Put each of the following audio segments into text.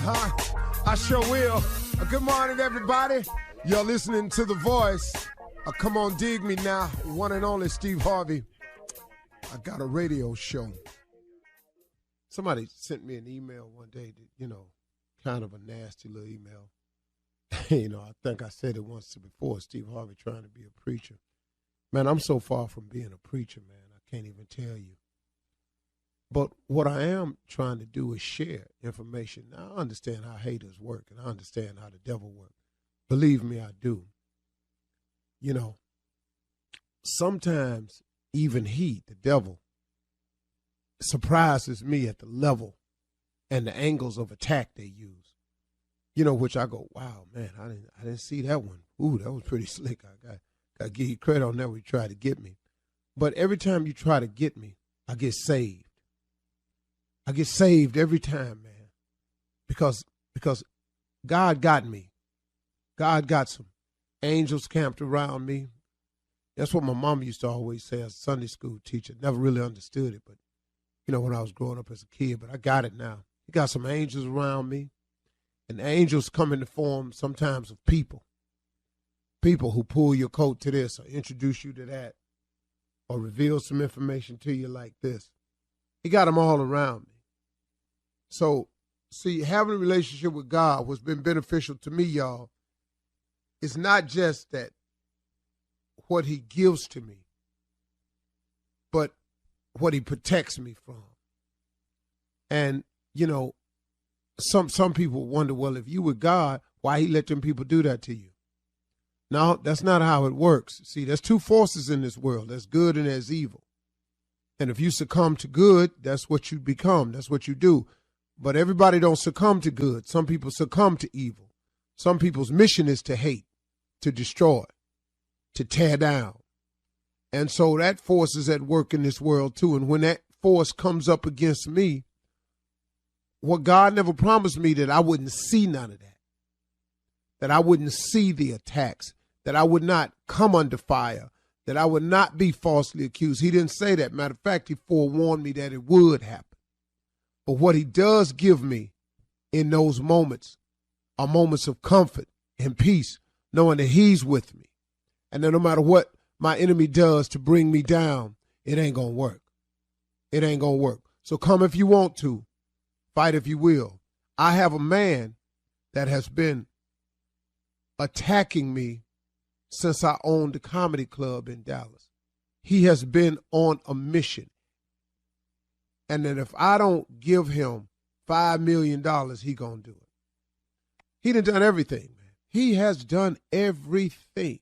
I sure will. Good morning, everybody. You're listening to The Voice. Come on, dig me now. One and only Steve Harvey. I got a radio show. Somebody sent me an email one day that, kind of a nasty little email. I think I said it once before, Steve Harvey trying to be a preacher. Man, I'm so far from being a preacher, man. I can't even tell you. But what I am trying to do is share information. Now, I understand how haters work, and I understand how the devil works. Believe me, I do. Sometimes even he, the devil, surprises me at the level and the angles of attack they use. Which I go, wow, man, I didn't see that one. Ooh, that was pretty slick. I got to give you credit on that when you try to get me. But every time you try to get me, I get saved. I get saved every time, man, because God got me. God got some angels camped around me. That's what my mom used to always say as a Sunday school teacher. Never really understood it, but, when I was growing up as a kid, but I got it now. He got some angels around me, and angels come in the form sometimes of people who pull your coat to this or introduce you to that or reveal some information to you like this. He got them all around me. So, see, having a relationship with God, what's been beneficial to me, y'all, is not just that what he gives to me, but what he protects me from. And, some people wonder, well, if you were God, why he let them people do that to you? No, that's not how it works. See, there's two forces in this world. There's good and there's evil. And if you succumb to good, that's what you become. That's what you do. But everybody don't succumb to good. Some people succumb to evil. Some people's mission is to hate, to destroy, to tear down. And so that force is at work in this world too. And when that force comes up against me, what God never promised me that I wouldn't see none of that I wouldn't see the attacks, that I would not come under fire, that I would not be falsely accused. He didn't say that. Matter of fact, he forewarned me that it would happen. But what he does give me in those moments are moments of comfort and peace, knowing that he's with me. And that no matter what my enemy does to bring me down, it ain't going to work. It ain't going to work. So come if you want to, fight if you will. I have a man that has been attacking me since I owned the comedy club in Dallas. He has been on a mission. And that if I don't give him $5 million, he gonna do it. He done everything, man. He has done everything.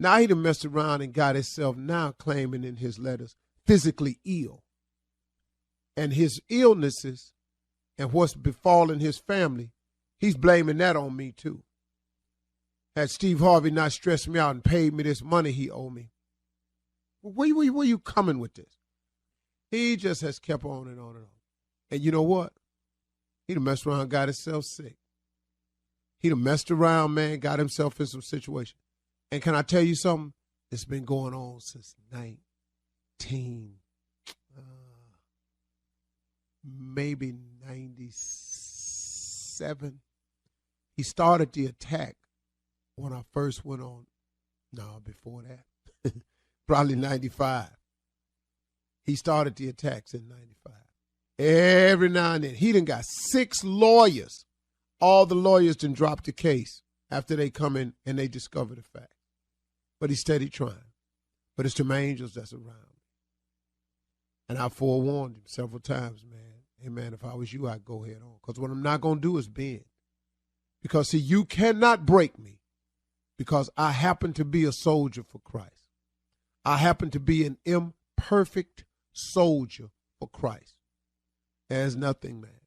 Now he done messed around and got himself now claiming in his letters physically ill. And his illnesses and what's befallen his family, he's blaming that on me too. Had Steve Harvey not stressed me out and paid me this money he owed me, where you coming with this? He just has kept on and on and on. And you know what? He done messed around and got himself sick. He done messed around, man, got himself in some situation. And can I tell you something? It's been going on since maybe 97. He started the attack when I first went on. No, before that. Probably 95. He started the attacks in 95. Every now and then. He done got 6 lawyers. All the lawyers done dropped the case after they come in and they discover the fact. But he's steady trying. But it's them angels that's around. And I forewarned him several times, man. Hey, man, if I was you, I'd go head on. Because what I'm not going to do is bend. Because, see, you cannot break me because I happen to be a soldier for Christ. I happen to be an imperfect soldier for Christ. There's nothing, man.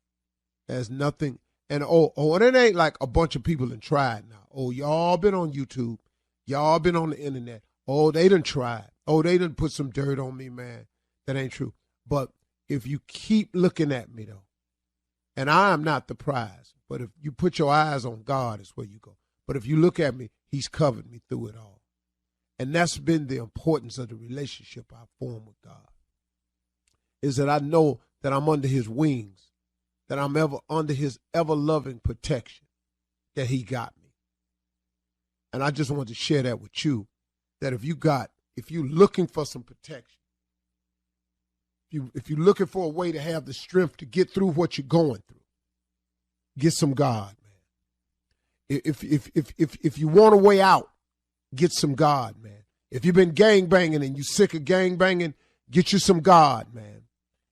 There's nothing. And it ain't like a bunch of people done tried now. Oh, y'all been on YouTube. Y'all been on the internet. Oh, they done tried. Oh, they done put some dirt on me, man. That ain't true. But if you keep looking at me, though, and I am not the prize, but if you put your eyes on God, is where you go. But if you look at me, he's covered me through it all. And that's been the importance of the relationship I form with God, is that I know that I'm under his wings that I'm ever under his ever-loving protection, that he got me. And I just wanted to share that with you, that if you're looking for some protection, if you're looking for a way to have the strength to get through what you're going through, get some God, man. If you want a way out, get some God, man. If you've been gang banging and you're sick of gang banging, get you some God, man.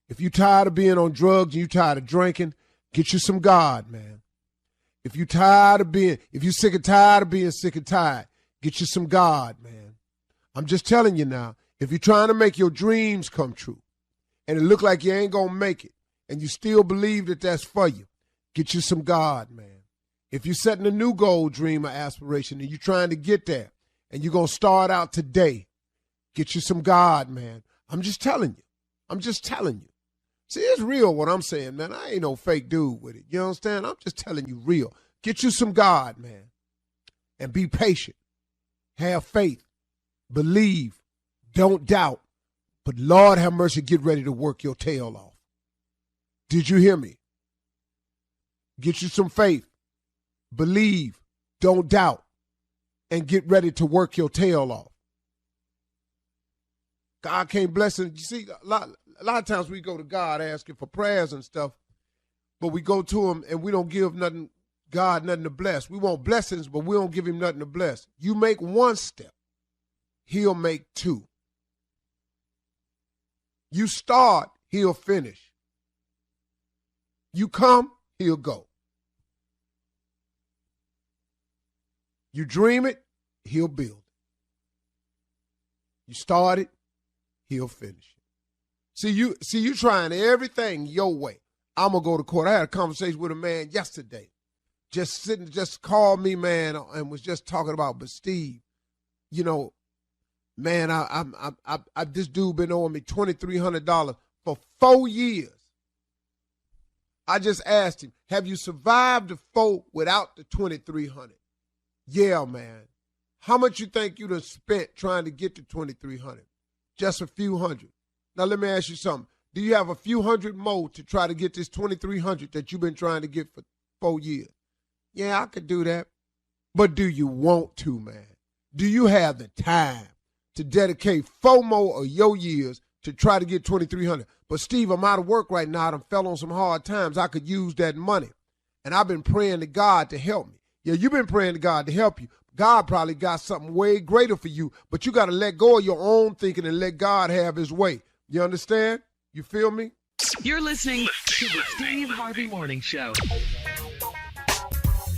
If you're tired of being on drugs and you're tired of drinking, get you some God, man. If you're sick and tired of being sick and tired, get you some God, man. I'm just telling you now, if you're trying to make your dreams come true and it look like you ain't going to make it and you still believe that that's for you, get you some God, man. If you're setting a new goal, dream, or aspiration and you're trying to get there and you're going to start out today, get you some God, man. I'm just telling you. See, it's real what I'm saying, man. I ain't no fake dude with it. You understand? I'm just telling you real. Get you some God, man. And be patient. Have faith. Believe. Don't doubt. But Lord have mercy, get ready to work your tail off. Did you hear me? Get you some faith. Believe. Don't doubt. And get ready to work your tail off. God can't bless it. You see, a lot of times we go to God asking for prayers and stuff, but we go to him and we don't give God nothing to bless. We want blessings, but we don't give him nothing to bless. You make one step, he'll make two. You start, he'll finish. You come, he'll go. You dream it, he'll build it. You start it, he'll finish it. See you trying everything your way. I'm going to go to court. I had a conversation with a man yesterday. Just called me, man, and was just talking about, but Steve, you know, man, I this dude been owing me $2,300 for 4 years. I just asked him, have you survived the 4 without the $2,300? Yeah, man. How much you think you done spent trying to get to $2,300? Just a few hundred. Now, let me ask you something. Do you have a few hundred more to try to get this $2,300 that you've been trying to get for 4 years? Yeah, I could do that. But do you want to, man? Do you have the time to dedicate 4 more of your years to try to get $2,300? But, Steve, I'm out of work right now. I done fell on some hard times. I could use that money. And I've been praying to God to help me. Yeah, you've been praying to God to help you. God probably got something way greater for you, but you got to let go of your own thinking and let God have his way. You understand? You feel me? You're listening to the Steve Harvey Morning Show.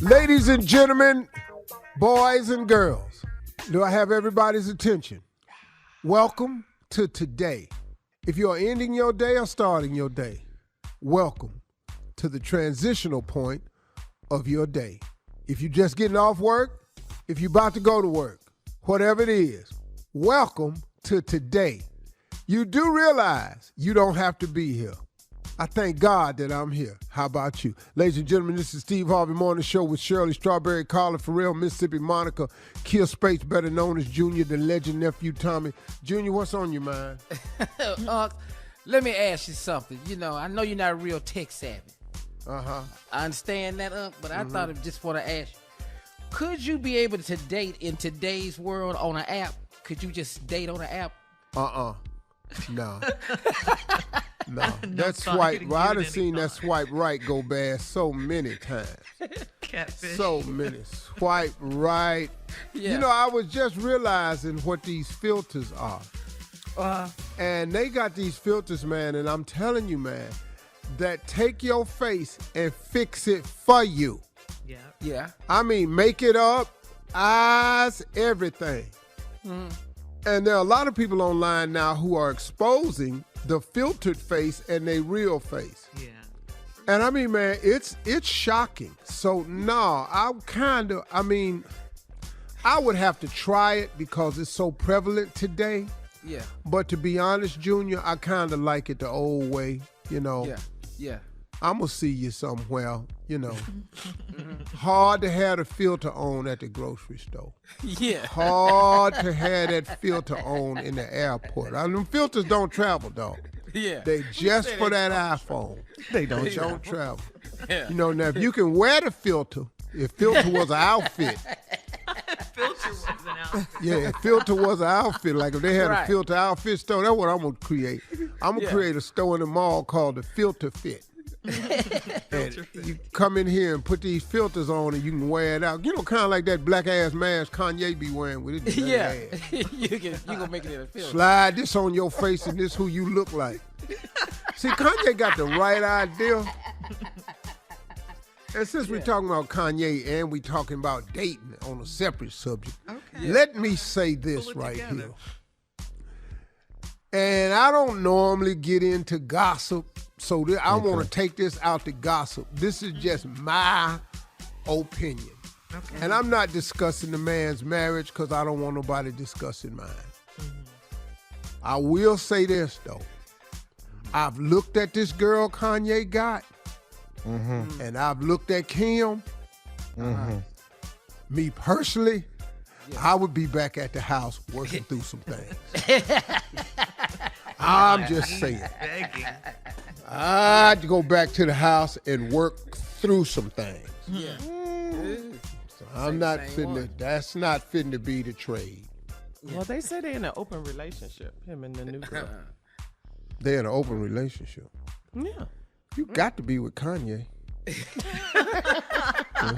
Ladies and gentlemen, boys and girls, do I have everybody's attention? Welcome to today. If you're ending your day or starting your day, welcome to the transitional point of your day. If you're just getting off work, if you're about to go to work, whatever it is, welcome to today. You do realize you don't have to be here. I thank God that I'm here. How about you? Ladies and gentlemen, this is Steve Harvey Morning Show with Shirley, Strawberry, Carla, Pharrell, Mississippi, Monica, Kia Spates, better known as Junior, the legend nephew Tommy. Junior, what's on your mind? Let me ask you something. You know, I know you're not real tech savvy. Uh-huh. I understand that, but I thought I just want to ask you. Could you be able to date in today's world on an app? Could you just date on an app? No. No. That swipe, I done seen that swipe right go bad so many times. Catfish. So many. Swipe right. Yeah. You know, I was just realizing what these filters are. And they got these filters, man, and I'm telling you, man, that take your face and fix it for you. Yeah. Yeah. I mean, make it up, eyes, everything. Mm-hmm. And there are a lot of people online now who are exposing the filtered face and their real face. Yeah. And I mean, man, it's shocking. So no, I would have to try it because it's so prevalent today. Yeah. But to be honest, Junior, I kind of like it the old way, you know. Yeah. Yeah. I'm going to see you somewhere, you know. Hard to have the filter on at the grocery store. Yeah. Hard to have that filter on in the airport. Them filters don't travel, dog. Yeah. They just for that iPhone. They don't travel. Yeah. You know, now if you can wear the filter, if filter was an outfit. Filter was an outfit. Yeah, if filter was an outfit. Like if they had a filter outfit store, that's what I'm going to create. I'm going to create a store in the mall called the Filter Fit. And you come in here and put these filters on and you can wear it out. You know, kind of like that black ass mask Kanye be wearing with it. Yeah. you gonna make it in a film. Slide this on your face and this who you look like. See, Kanye got the right idea. And since we're talking about Kanye and we're talking about dating on a separate subject, let me say this right here. And I don't normally get into gossip, so I want to take this out to gossip. This is just my opinion. Okay. And I'm not discussing the man's marriage because I don't want nobody discussing mine. Mm-hmm. I will say this, though. I've looked at this girl Kanye got, and I've looked at Kim. Me personally, I would be back at the house working through some things. I'm just saying. I'd go back to the house and work through some things. Yeah. So I'm not fitting. That's not fitting to be the trade. Well, they say they're in an open relationship, him and the new girl. They're in an open relationship. Yeah. You got to be with Kanye. The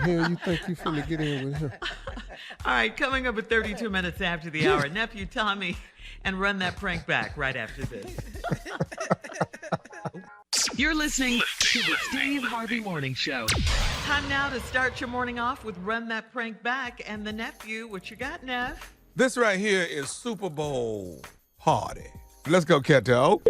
hell you think you finna get in with him? All right, coming up at 32 minutes after the hour, nephew Tommy, and run that prank back right after this. You're listening to the Steve Harvey Morning Show. Time now to start your morning off with Run That Prank Back and the nephew. What you got, Neff? This right here is Super Bowl party. Let's go, Keto.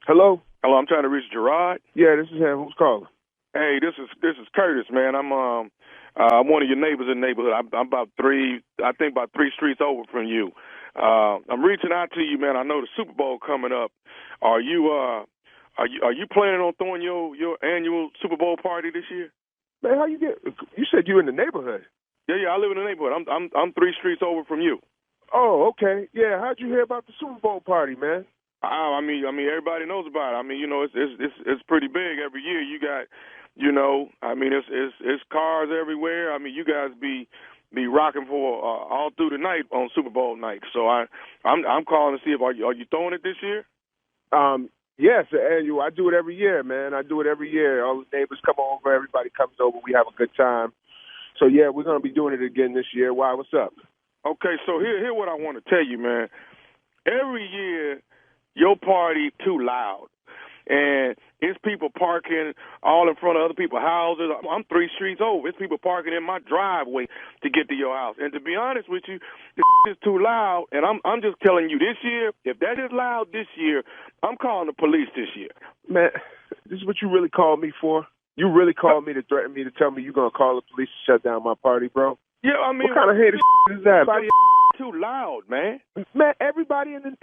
Hello, I'm trying to reach Gerard. Yeah, this is him. Who's calling? Hey, this is Curtis, man. I'm one of your neighbors in the neighborhood. I'm about three streets over from you. I'm reaching out to you, man. I know the Super Bowl coming up. Are you planning on throwing your annual Super Bowl party this year? Man, how you get? You said you in the neighborhood. Yeah, I live in the neighborhood. I'm 3 streets over from you. Oh, okay. Yeah, how'd you hear about the Super Bowl party, man? I mean, everybody knows about it. I mean, you know, it's pretty big every year. You got, you know, I mean, it's cars everywhere. I mean, you guys be rocking for all through the night on Super Bowl night. So I'm calling to see if are you throwing it this year? Yes, annual. I do it every year, man. I do it every year. All the neighbors come over. Everybody comes over. We have a good time. So yeah, we're gonna be doing it again this year. Why? What's up? Okay, so here what I want to tell you, man. Every year, your party too loud. And it's people parking all in front of other people's houses. I'm 3 streets over. It's people parking in my driveway to get to your house. And to be honest with you, this is too loud. And I'm just telling you, this year, if that is loud this year, I'm calling the police this year. Man, this is what you really called me for? You really called me to threaten me to tell me you're going to call the police to shut down my party, bro? Yeah, I mean, what kind of hater is that? Everybody too loud, man. Man, everybody in the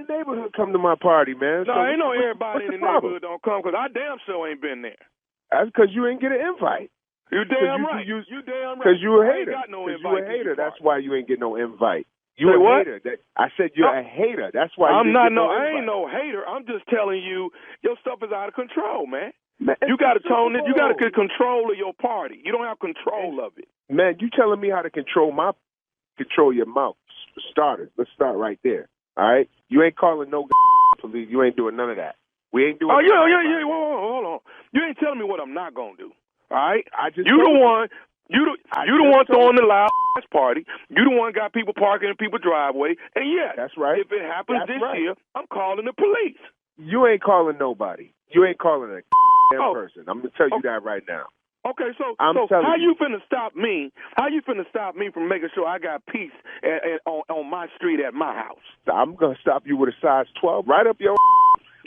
neighborhood come to my party, man. No, so ain't no everybody in the neighborhood don't come because I damn sure ain't been there. That's because you ain't get an invite. You damn right. You damn right. Because you a hater. Because you a hater. That's why you ain't get no invite. You a hater. I said you're a hater. That's why you I ain't no hater. I'm just telling you, your stuff is out of control, man. Man, you got to tone it. You got to get control of your party. You don't have control of it. Man, you telling me how to control your mouth. Starters. Let's start right there. All right? You ain't calling no police. You ain't doing none of that. We ain't doing. Oh yeah. Hold on. You ain't telling me what I'm not gonna do. All right? You the one. You the one throwing the loud party. You the one got people parking in people's driveway. And yeah, that's right. If it happens this year, I'm calling the police. You ain't calling nobody. You ain't calling a person. I'm gonna tell you that right now. Okay, so how you finna stop me? How you finna stop me from making sure I got peace on my street at my house? I'm gonna stop you with a size 12 right up your.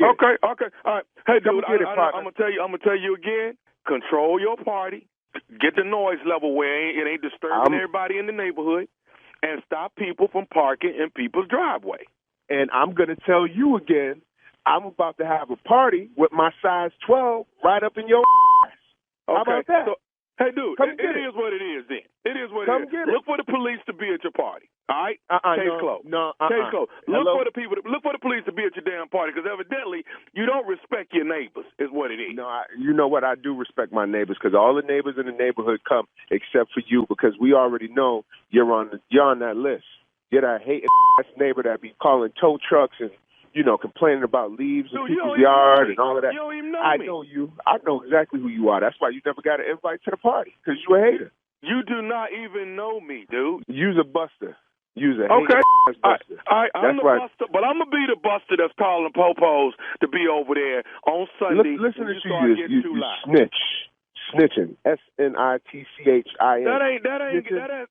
Okay, all right. Hey, dude, I'm gonna tell you again. Control your party. Get the noise level where it ain't disturbing everybody in the neighborhood, and stop people from parking in people's driveway. And I'm gonna tell you again. I'm about to have a party with my size 12 right up in your ass. How about that? So, hey, dude, it is what it is then. It is what it is. Look for the police to be at your party. All right, case closed. Case closed. Look for the people. Look for the police to be at your damn party, because evidently you don't respect your neighbors. Is what it is. No, you know what? I do respect my neighbors, because all the neighbors in the neighborhood come except for you, because we already know you're on that list. You're that hating ass neighbor that be calling tow trucks and complaining about leaves in people's yard and all of that. You don't even know I me. know you. I know exactly who you are. That's why you never got an invite to the party, because you a hater. You do not even know me, dude. You's a buster. You's a okay. hater buster. All right, I'm the buster, but I'm gonna be the buster that's calling popos to be over there on Sunday. Listen to you, you snitch. Snitching. SNITCHIN.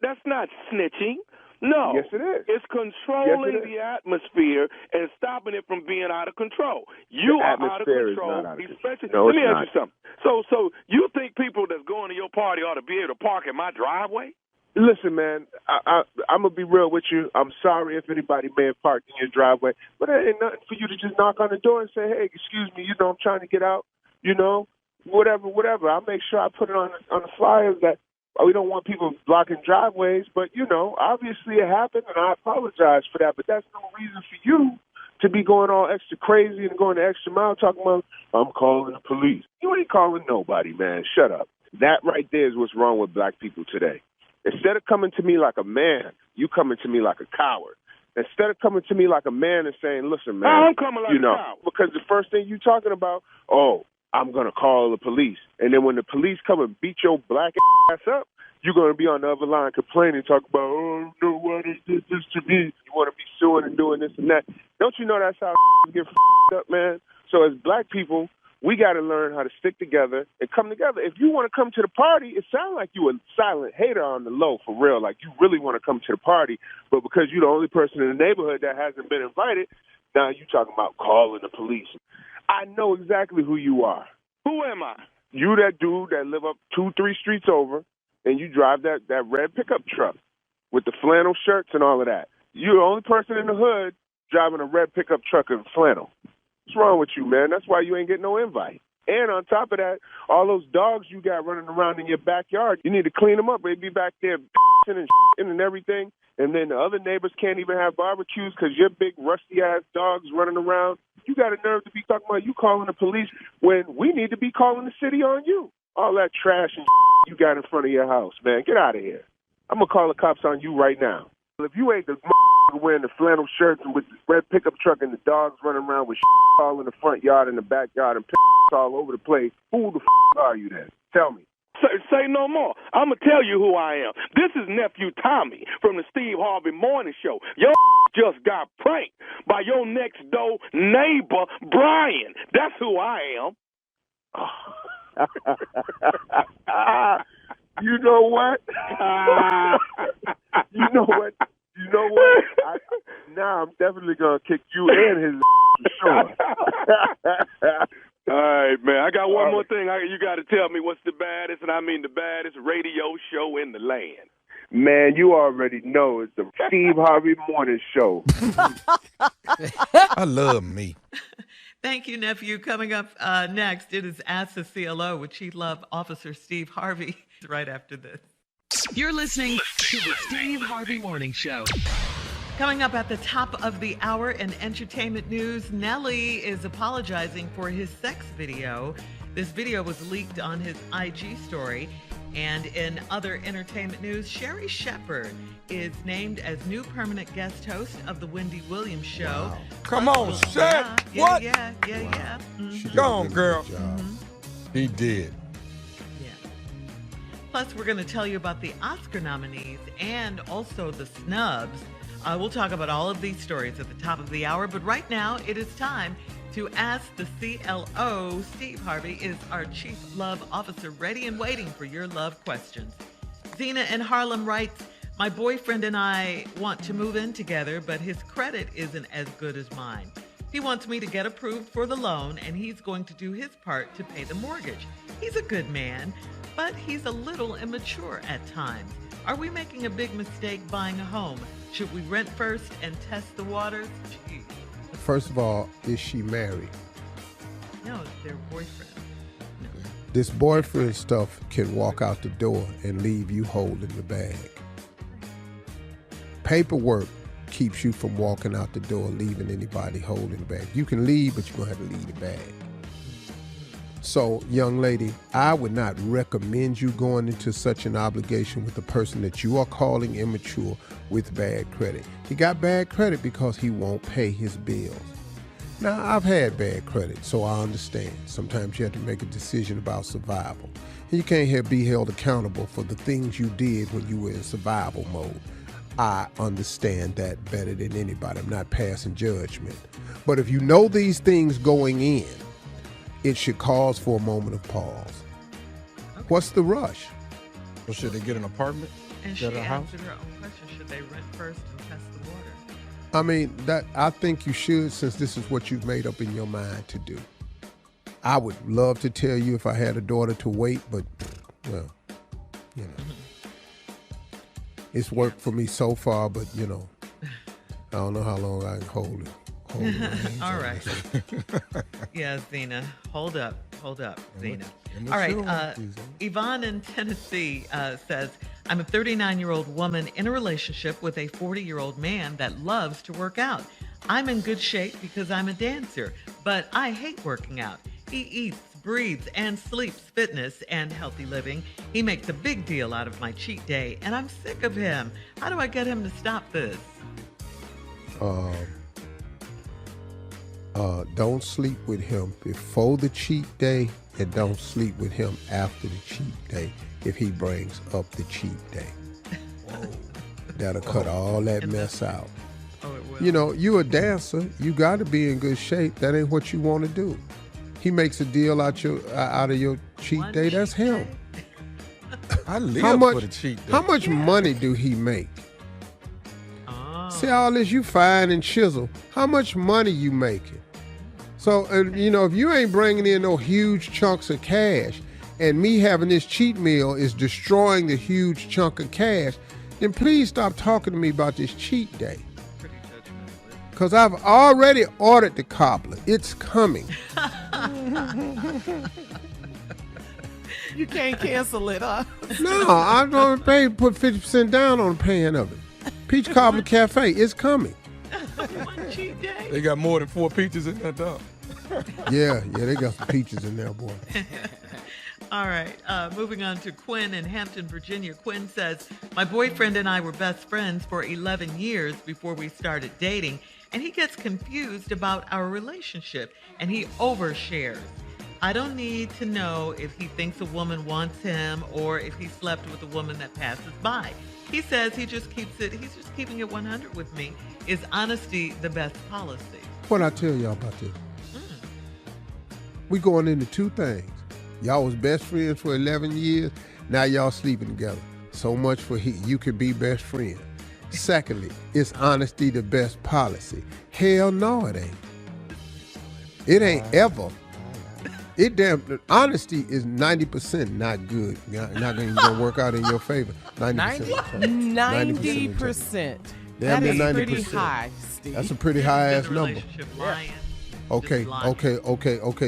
That's not snitching. No. Yes, it is. It's controlling the atmosphere and stopping it from being out of control. You are out of control. Let me ask you something. So you think people that's going to your party ought to be able to park in my driveway? Listen, man, I'm going to be real with you. I'm sorry if anybody may have parked in your driveway, but it ain't nothing for you to just knock on the door and say, hey, excuse me, I'm trying to get out, whatever. I'll make sure I put it on the flyers that we don't want people blocking driveways, but, obviously it happened, and I apologize for that, but that's no reason for you to be going all extra crazy and going the extra mile talking about, I'm calling the police. You ain't calling nobody, man. Shut up. That right there is what's wrong with black people today. Instead of coming to me like a man, you coming to me like a coward. Instead of coming to me like a man and saying, listen, man, I'm coming like a coward. Because the first thing you talking about, I'm going to call the police. And then when the police come and beat your black ass up, you're going to be on the other line complaining, talking about, no, why they did this to me? You want to be suing and doing this and that. Don't you know that's how get up, man? So as black people, we got to learn how to stick together and come together. If you want to come to the party, it sounds like you a silent hater on the low, for real. Like you really want to come to the party, but because you're the only person in the neighborhood that hasn't been invited, now you talking about calling the police. I know exactly who you are. Who am I? You that dude that live up 2-3 streets over, and you drive that red pickup truck with the flannel shirts and all of that. You're the only person in the hood driving a red pickup truck and flannel. What's wrong with you, man? That's why you ain't getting no invite. And on top of that, all those dogs you got running around in your backyard, you need to clean them up. They be back there and everything. And then the other neighbors can't even have barbecues because your big rusty-ass dogs running around. You got a nerve to be talking about you calling the police when we need to be calling the city on you. All that trash and you got in front of your house, man. Get out of here. I'm going to call the cops on you right now. If you ain't the wearing the flannel shirts and with the red pickup truck and the dogs running around with all in the front yard and the backyard and all over the place, who the are you then? Tell me. Say no more. I'm going to tell you who I am. This is Nephew Tommy from the Steve Harvey Morning Show. Your just got pranked by your next door neighbor, Brian. That's who I am. You know what? You know what? Now I'm definitely going to kick you and his for sure. All right, man. I got one more thing. You got to tell me what's the baddest, and I mean the baddest radio show in the land. Man, you already know it's the Steve Harvey Morning Show. I love me. Thank you, nephew. Coming up next, it is Ask the CLO with Chief Love Officer Steve Harvey right after this. You're listening to the Steve Harvey Morning Show. Coming up at the top of the hour in entertainment news, Nelly is apologizing for his sex video. This video was leaked on his IG story. And in other entertainment news, Sherry Shepherd is named as new permanent guest host of the Wendy Williams Show. Wow. Come on, Sherry. What? Yeah. Mm-hmm. Go on, girl. Mm-hmm. He did. Yeah. Plus, we're going to tell you about the Oscar nominees and also the snubs. We'll talk about all of these stories at the top of the hour, but right now it is time to ask the CLO. Steve Harvey is our Chief Love Officer, ready and waiting for your love questions. Zena in Harlem writes, my boyfriend and I want to move in together, but his credit isn't as good as mine. He wants me to get approved for the loan, and he's going to do his part to pay the mortgage. He's a good man, but he's a little immature at times. Are we making a big mistake buying a home? Should we rent first and test the waters? Jeez. First of all, is she married? No, it's their boyfriend. No. This boyfriend stuff can walk out the door and leave you holding the bag. Paperwork keeps you from walking out the door, leaving anybody holding the bag. You can leave, but you're going to have to leave the bag. So, young lady, I would not recommend you going into such an obligation with a person that you are calling immature with bad credit. He got bad credit because he won't pay his bills. Now, I've had bad credit, so I understand. Sometimes you have to make a decision about survival. And you can't be held accountable for the things you did when you were in survival mode. I understand that better than anybody. I'm not passing judgment. But if you know these things going in, it should cause for a moment of pause. Okay. What's the rush? Well, should they get an apartment? And she answered her own question. Should they rent first and test the water? I mean, I think you should, since this is what you've made up in your mind to do. I would love to tell you if I had a daughter to wait, but, well, you know. It's worked for me so far, but, you know, I don't know how long I can hold it. All right. Yeah, Zena. Hold up, Zena. All right. Yvonne in Tennessee says, I'm a 39-year-old woman in a relationship with a 40-year-old man that loves to work out. I'm in good shape because I'm a dancer, but I hate working out. He eats, breathes, and sleeps fitness and healthy living. He makes a big deal out of my cheat day, and I'm sick of him. How do I get him to stop this? Don't sleep with him before the cheat day, and don't sleep with him after the cheat day if he brings up the cheat day. Whoa. That'll cut all that mess out. Oh, it will. You know, you a dancer. You got to be in good shape. That ain't what you want to do. He makes a deal out of your cheat day. That's him. I live for the cheat day. How much money do he make? See all this, you fine and chisel. How much money you making? So, you know, if you ain't bringing in no huge chunks of cash, and me having this cheat meal is destroying the huge chunk of cash, then please stop talking to me about this cheat day. Because I've already ordered the cobbler. It's coming. You can't cancel it, huh? No, I'm going to put 50% down on the paying of it. Peach Cobbler Cafe is coming. One cheat day. They got more than 4 peaches in that dog. Yeah, they got some peaches in there, boy. All right, moving on to Quinn in Hampton, Virginia. Quinn says, my boyfriend and I were best friends for 11 years before we started dating, and he gets confused about our relationship, and he overshares. I don't need to know if he thinks a woman wants him or if he slept with a woman that passes by. He says he's just keeping it 100 with me. Is honesty the best policy? What I tell y'all about this? We going into 2 things. Y'all was best friends for 11 years. Now y'all sleeping together. So much for you could be best friends. Secondly, is honesty the best policy? Hell no, it ain't. It ain't ever. Honesty is 90% not good. Not going to work out in your favor. 90%. 90%. That is 90%. Pretty high, Steve. That's a pretty high ass number. Lying. Okay,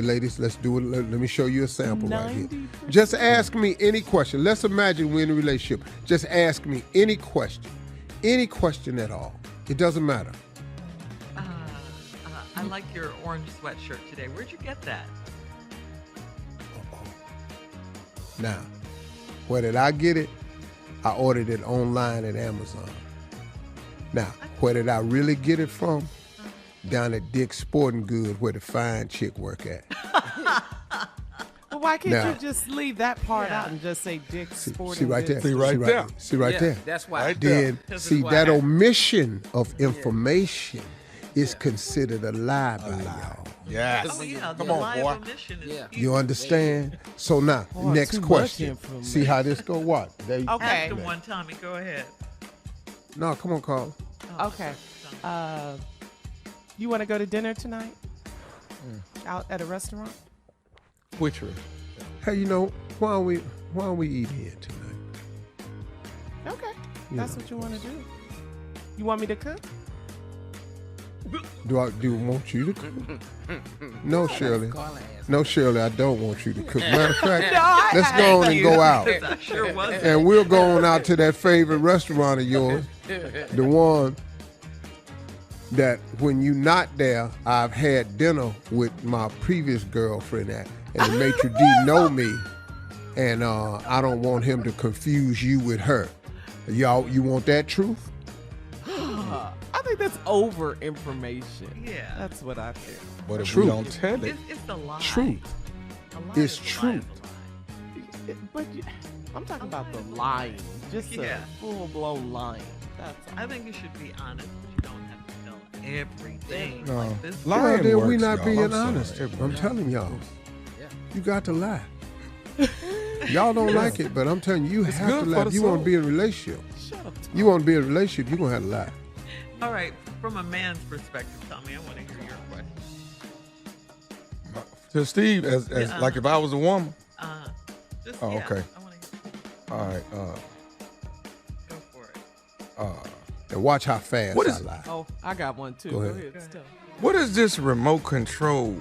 ladies, let's do it. Let me show you a sample right here. Just ask me any question. Let's imagine we're in a relationship. Just ask me any question at all. It doesn't matter. I like your orange sweatshirt today. Where'd you get that? Now, where did I get it? I ordered it online at Amazon. Now, where did I really get it from? Down at Dick's Sporting Goods, where the fine chick work at. Well, why can't you just leave that part out and just say Dick's Sporting Goods? See right there. See right there. That's why. Right then, there. see, that omission of information is considered a lie by y'all. Yes. Oh, yeah, Come the on, lie boy. of omission is huge. You understand? So now, next question. See how this go? What? Okay. Ask him one, Tommy. Go ahead. No, come on, Carl. Okay. You want to go to dinner tonight? Out at a restaurant? Which one? Hey, you know, why don't we eat here tonight? Okay. That's what you want to do. You want me to cook? Do I want you to cook? No, Shirley. No, Shirley, I don't want you to cook. Matter of fact, let's go on and go out. I sure was. And we'll go on out to that favorite restaurant of yours The one that when you not there, I've had dinner with my previous girlfriend at, and the maitre d' know me, and I don't want him to confuse you with her. Y'all, you want that truth? I think that's over information. Yeah. That's what I think. But if Truth. we don't tell it, It's a lie. Truth. A lie It's is a lie truth. is a lie. But I'm talking about the lying. Just Yeah. a full-blown lying. That's all. I think you should be honest, but you don't have to tell everything. No. Like this. Lying Well, then we works, not y'all. being I'm sorry. honest. I'm telling y'all. Yeah. You got to lie. Y'all don't like it, but I'm telling you, you It's have good to for lie. the You want soul. to be in a relationship. Shut up, Tom. You want to be in a relationship, you're going to have to lie. All right, from a man's perspective, Tommy, I want to hear your question. To Steve, as like if I was a woman. Just, Oh, yeah, okay. I want to hear. All right. Go for it. And watch how fast What I is- lie. Oh, I got one too. Go Go ahead. ahead. Stella. What is this remote control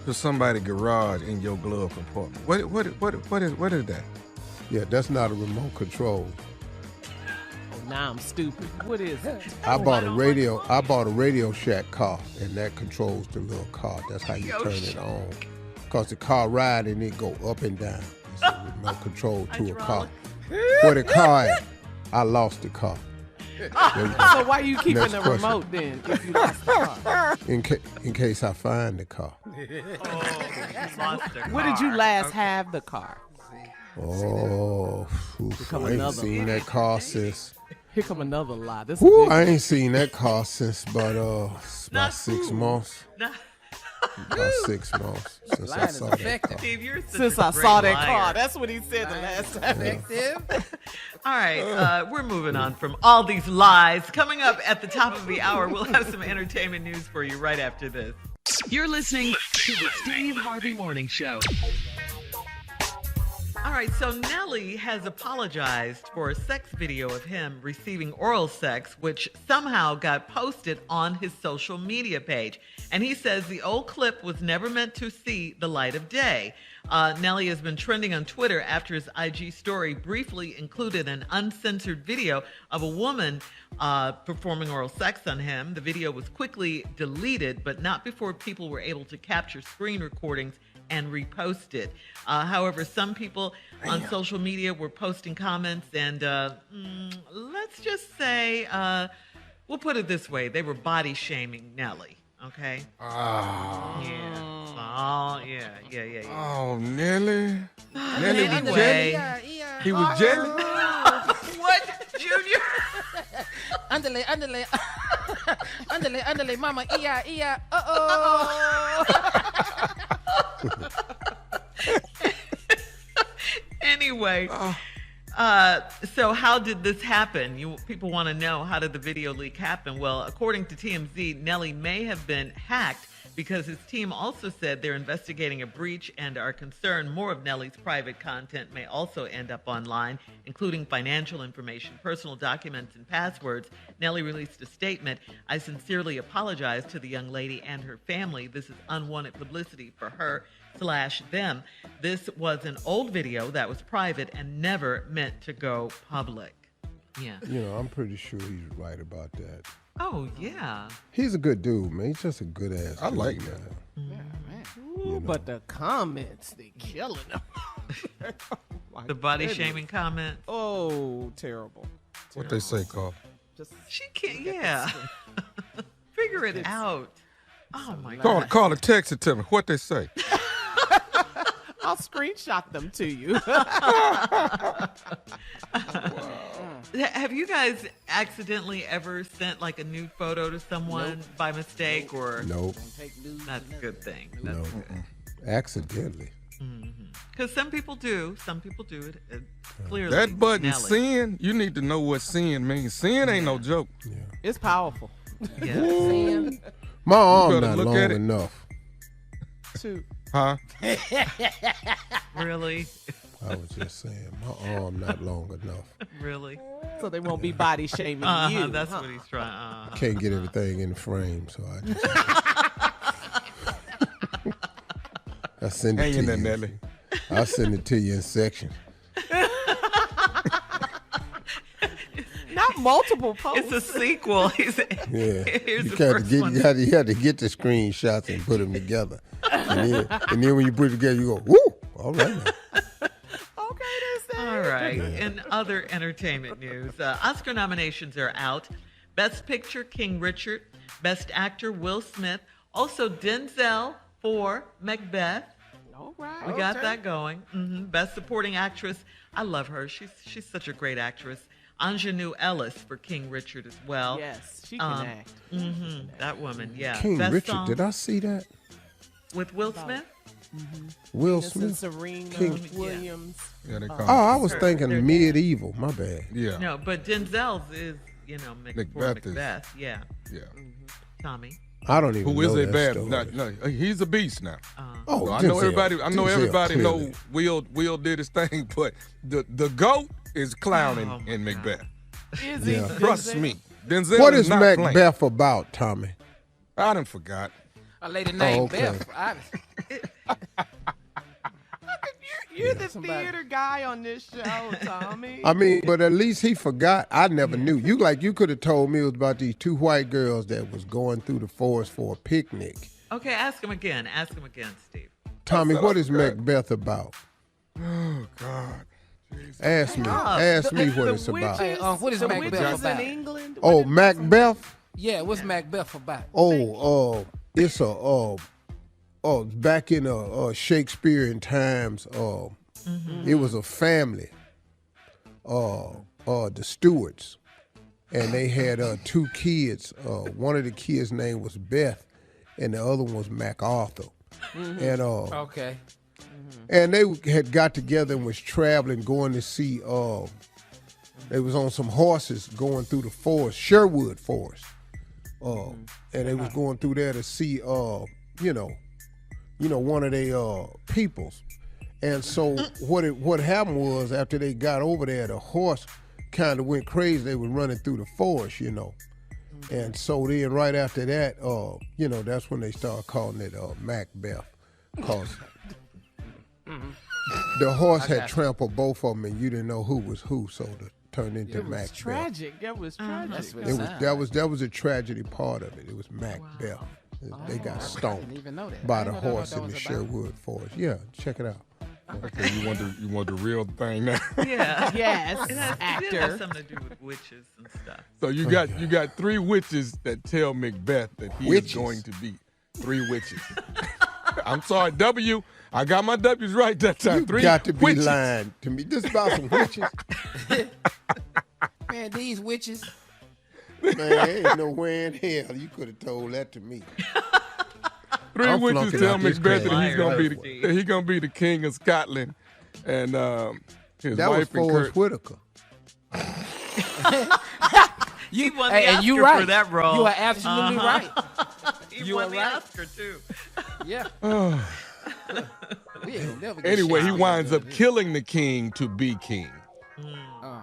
to somebody's garage in your glove compartment? What is that? Yeah, that's not a remote control. Oh, now I'm stupid. What is it? I bought a Radio Shack car, and that controls the little car. That's how you turn it on. Because the car ride and it go up and down. It's a remote control to a car. Where the car at? I lost the car. So why are you keeping Next the question. remote then if you lost the car? In case I find the car. Oh, you lost a Where did you car. last have the car? Oh, come I ain't another seen that car since. Here come another lie. This Woo, is I ain't seen that car since about 6 months. No, About 6 months since I Lying is saw that car. effective. Steve, you're such since a I great saw that liar. car. That's what he said the last time. Effective. All right, we're moving on from all these lies. Coming up at the top of the hour, we'll have some entertainment news for you right after this. You're listening to the Steve Harvey Morning Show. All right, so Nelly has apologized for a sex video of him receiving oral sex, which somehow got posted on his social media page. And he says the old clip was never meant to see the light of day. Nelly has been trending on Twitter after his IG story briefly included an uncensored video of a woman performing oral sex on him. The video was quickly deleted, but not before people were able to capture screen recordings and repost it. However, some people on social media were posting comments, and let's just say, we'll put it this way, they were body shaming Nelly. Okay. Yeah. Oh, Nelly. Nelly was Anyway. jelly. He was jelly. What, Junior? Andale, mama, iya, uh-oh. Anyway, so how did this happen? People want to know, how did the video leak happen? Well, according to TMZ, Nelly may have been hacked because his team also said they're investigating a breach and are concerned more of Nelly's private content may also end up online, including financial information, personal documents, and passwords. Nelly released a statement. I sincerely apologize to the young lady and her family. This is unwanted publicity for her/them. This was an old video that was private and never meant to go public. Yeah. You know, I'm pretty sure he's right about that. Oh, yeah. He's a good dude, man. He's just a good ass. I dude, like man. that. Ooh, but the comments, they killing them. Oh, my The body goodness. shaming comments. Oh, terrible. What they say, Carl? Just She can't, yeah. Figure it out. Oh, my God. Call or text it to me. What they say? I'll screenshot them to you. Have you guys accidentally ever sent like a nude photo to someone by mistake or? Nope. That's a good thing. No. Accidentally. Because some people do. Some people do it. Clearly. That button, Nelly. sin, you need to know what sin means. Sin ain't no joke. It's powerful. Yeah. My arm better not look long at it. enough. Huh? Really? I was just saying, my arm not long enough. Really? So they won't be body shaming you. That's what he's trying. Can't get everything in the frame, so I just. I send it Hang to in there, you. Nelly. I'll send it to you in sections. Not multiple posts. It's a sequel. Yeah, Here's you the had first to get one. you had to get the screenshots and put them together, and then when you put it together, you go, woo! All right. Now. Okay, that's that. All right. In other entertainment news, Oscar nominations are out. Best Picture, King Richard. Best Actor, Will Smith. Also, Denzel for Macbeth. All right. We got that going. Best Supporting Actress. I love her. She's such a great actress. Ingenue Ellis for King Richard as well. Yes, she can act. That woman, yeah. King Best Richard, song did I see that? with Will Smith? Will This is Smith. Serena King. Williams. Yeah, they call Oh, I it. was thinking medieval. My bad. Yeah. No, but Denzel's is, Macbeth is- Macbeth. Yeah. Yeah. Tommy. I don't even Who know is a that bad? story. No, he's a beast now. Oh, So I know Denzel. everybody. I know Denzel, everybody clearly. know Will did his thing, but the goat is clowning Oh, my in God. Macbeth. Is he? Yeah. Trust me, Denzel. What is is not Macbeth playing. about, Tommy? I done forgot. A lady named okay. Beth. You're the somebody- theater guy on this show, Tommy. I mean, but at least he forgot. I never knew. You could have told me it was about these two white girls that was going through the forest for a picnic. Okay, ask him again. Ask him again, Steve. Tommy, said I what is forgot. Macbeth about? Oh God. Ask me. Ask me what it's about. Hey, what is the Macbeth witches about? in England? Oh, Macbeth. Yeah, what's Macbeth about? Oh, it's back in Shakespearean times. It was a family, the Stewarts, and they had two kids. One of the kids' name was Beth, and the other one was MacArthur. And Okay. and they had got together and was traveling, going to see. They was on some horses going through the forest, Sherwood Forest, and they was going through there to see, one of their peoples. And so what happened was after they got over there, the horse kind of went crazy. They were running through the forest, And so then right after that, that's when they started calling it Macbeth, because the horse had trampled both of them, and you didn't know who was who, so it turned into It was Macbeth. tragic. That was tragic. That's what It was sounds. that was a tragedy part of it. It was Macbeth. They got I didn't stoned even know that. by I the didn't know horse that in the was about. Sherwood Forest. Yeah, check it out. Okay, you want the real thing now. Yeah. Yes, It has actor. something to do with witches and stuff. So you got three witches that tell Macbeth that he Witches. is going to be three witches. I'm sorry, W. I got my W's right that time. You Three got to be witches. lying to me. This about some witches. Man, these witches. Man, ain't no way in hell you could have told that to me. Three I'm witches flunking tell out this Macbeth that class. he's gonna be the king of Scotland, and his That was wife and Forrest Kurt. Whitaker. He won Hey, the and you Oscar right. for that role. You are absolutely right. He You won are the right. Oscar too. Yeah. We ain't gonna never get Anyway, he shit winds out up of this. killing the king to be king. Uh,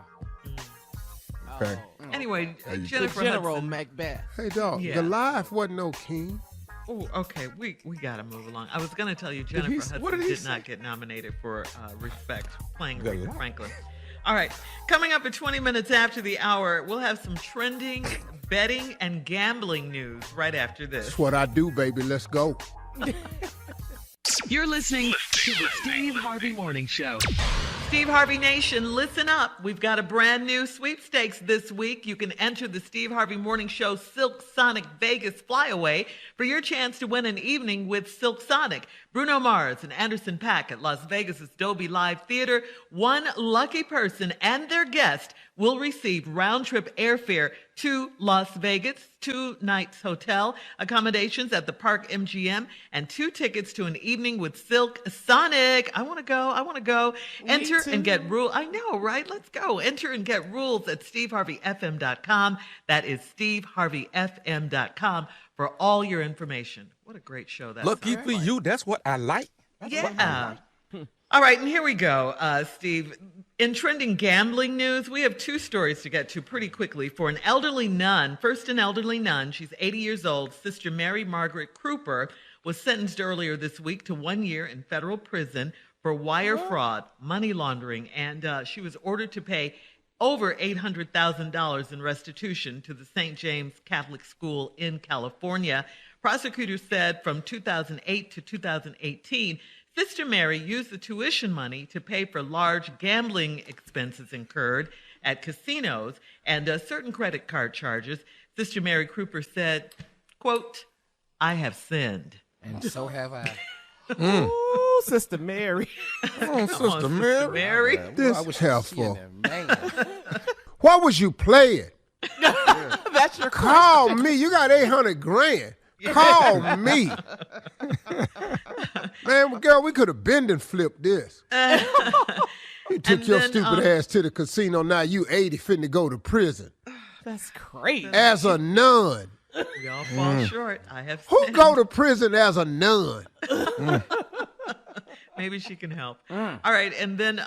Okay. Anyway, There you go. Jennifer General Hudson. Macbeth. Hey, dog, Yeah. Goliath wasn't no king. Oh, okay. We got to move along. I was going to tell you Jennifer he- Hudson what did he did say? not get nominated for Respect playing The Aretha what? Franklin. All right. Coming up at 20 minutes after the hour, we'll have some trending betting and gambling news right after this. That's what I do, baby. Let's go. You're listening to the Steve Harvey Morning Show. Steve Harvey Nation, listen up. We've got a brand new sweepstakes this week. You can enter the Steve Harvey Morning Show Silk Sonic Vegas Flyaway for your chance to win an evening with Silk Sonic, Bruno Mars, and Anderson .Paak at Las Vegas's Dolby Live Theater. One lucky person and their guest will receive round-trip airfare to Las Vegas, 2 nights hotel, accommodations at the Park MGM, and 2 tickets to an evening with Silk Sonic. I want to go. Enter and get rules. I know, right? Let's go. Enter and get rules at steveharveyfm.com. That is steveharveyfm.com for all your information. What a great show that Lucky sounds for like. you, that's what I like. Yeah. All right, and here we go, Steve. In trending gambling news, we have 2 stories to get to pretty quickly. For an elderly nun, first an elderly nun, she's 80 years old, Sister Mary Margaret Kruper, was sentenced earlier this week to 1 year in federal prison for wire fraud, money laundering, and she was ordered to pay over $800,000 in restitution to the St. James Catholic School in California. Prosecutors said from 2008 to 2018, Sister Mary used the tuition money to pay for large gambling expenses incurred at casinos and certain credit card charges. Sister Mary Cooper said, quote, "I have sinned." And so have I. Ooh, Sister Mary. Oh, Sister Mary. Mary. This I wish helpful. Man. What was you playing? That's your Call me. You got 800 grand. Call me. Man, girl, we could have bend and flipped this. You took And your then, stupid ass to the casino. Now you 80 finna go to prison. That's great. As a nun. We all fall short. I have Who sinned. go to prison as a nun? Maybe she can help. All right. And then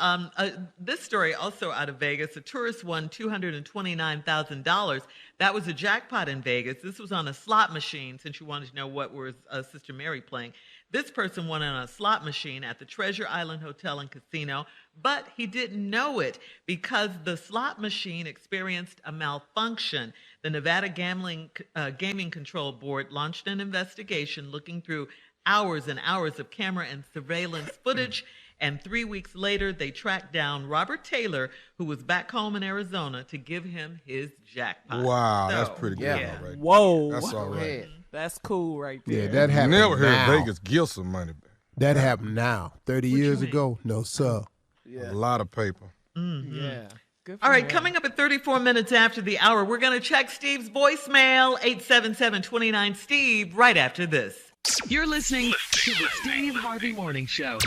this story also out of Vegas. A tourist won $229,000. That was a jackpot in Vegas. This was on a slot machine, since you wanted to know what was Sister Mary playing. This person won on a slot machine at the Treasure Island Hotel and Casino, but he didn't know it because the slot machine experienced a malfunction. The Nevada Gaming Control Board launched an investigation looking through hours and hours of camera and surveillance footage. And 3 weeks later, they tracked down Robert Taylor, who was back home in Arizona, to give him his jackpot. Wow, So, that's pretty good. yeah. All right. Whoa. That's all right. Ahead. That's cool right there. Yeah, that happened Never heard now. Vegas give some money back. That happened now. 30 years mean? ago? No, sir. A lot of paper. Yeah. Good for All right, Mary. coming up at 34 minutes after the hour, we're going to check Steve's voicemail, 877-29-STEVE, right after this. You're listening to the Steve Harvey Morning Show.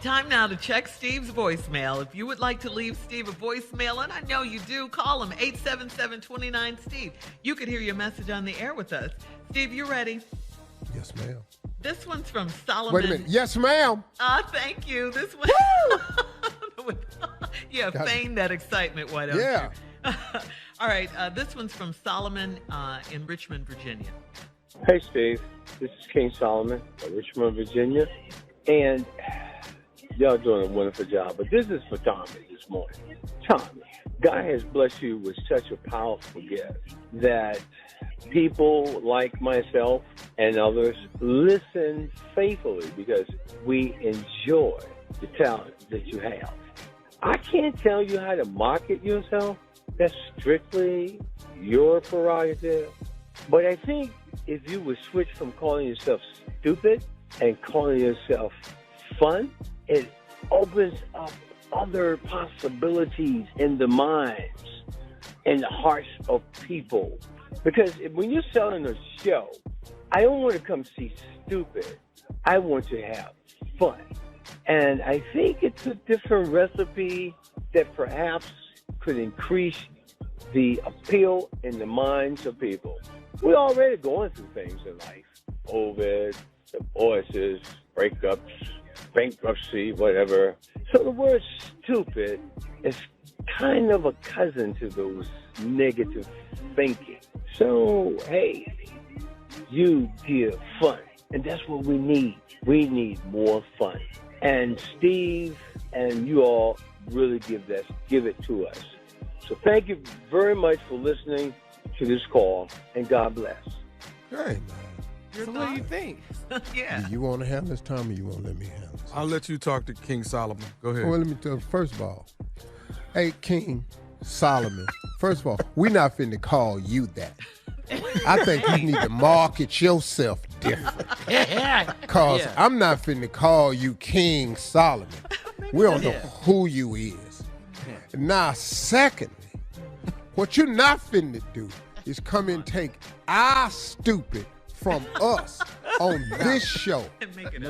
Time now to check Steve's voicemail. If you would like to leave Steve a voicemail, and I know you do, call him 877-29-STEVE. You could hear your message on the air with us. Steve, you ready? Yes, ma'am. This one's from Solomon. Wait a minute. Yes, ma'am. Thank you. This one. Yeah, feign that excitement, why don't Yeah. you? All right, this one's from Solomon in Richmond, Virginia. Hey, Steve. This is King Solomon of Richmond, Virginia. And y'all doing a wonderful job. But this is for Tommy this morning. Tommy, God has blessed you with such a powerful gift that people like myself and others listen faithfully because we enjoy the talent that you have. I can't tell you how to market yourself. That's strictly your prerogative. But I think if you would switch from calling yourself stupid and calling yourself fun, it opens up other possibilities in the minds and the hearts of people. Because when you're selling a show, I don't want to come see stupid. I want to have fun. And I think it's a different recipe that perhaps could increase the appeal in the minds of people. We're already going through things in life. COVID, divorces, breakups, bankruptcy, whatever. So the word stupid is kind of a cousin to those negative thinking. So, hey, you give fun. And that's what we need. We need more fun. And Steve and you all really give it to us. So thank you very much for listening to this call, and God bless. Hey, man. So what do you think? Yeah. You want to handle this, Tommy, or you want to let me handle this? I'll let you talk to King Solomon. Go ahead. Well, let me tell you, first of all, hey, King Solomon, first of all, we're not finna call you that. I think you need to market yourself different. Because I'm not finna call you King Solomon. We don't know who you is. Now, secondly, what you're not finna do is come and take our stupid from us on this show.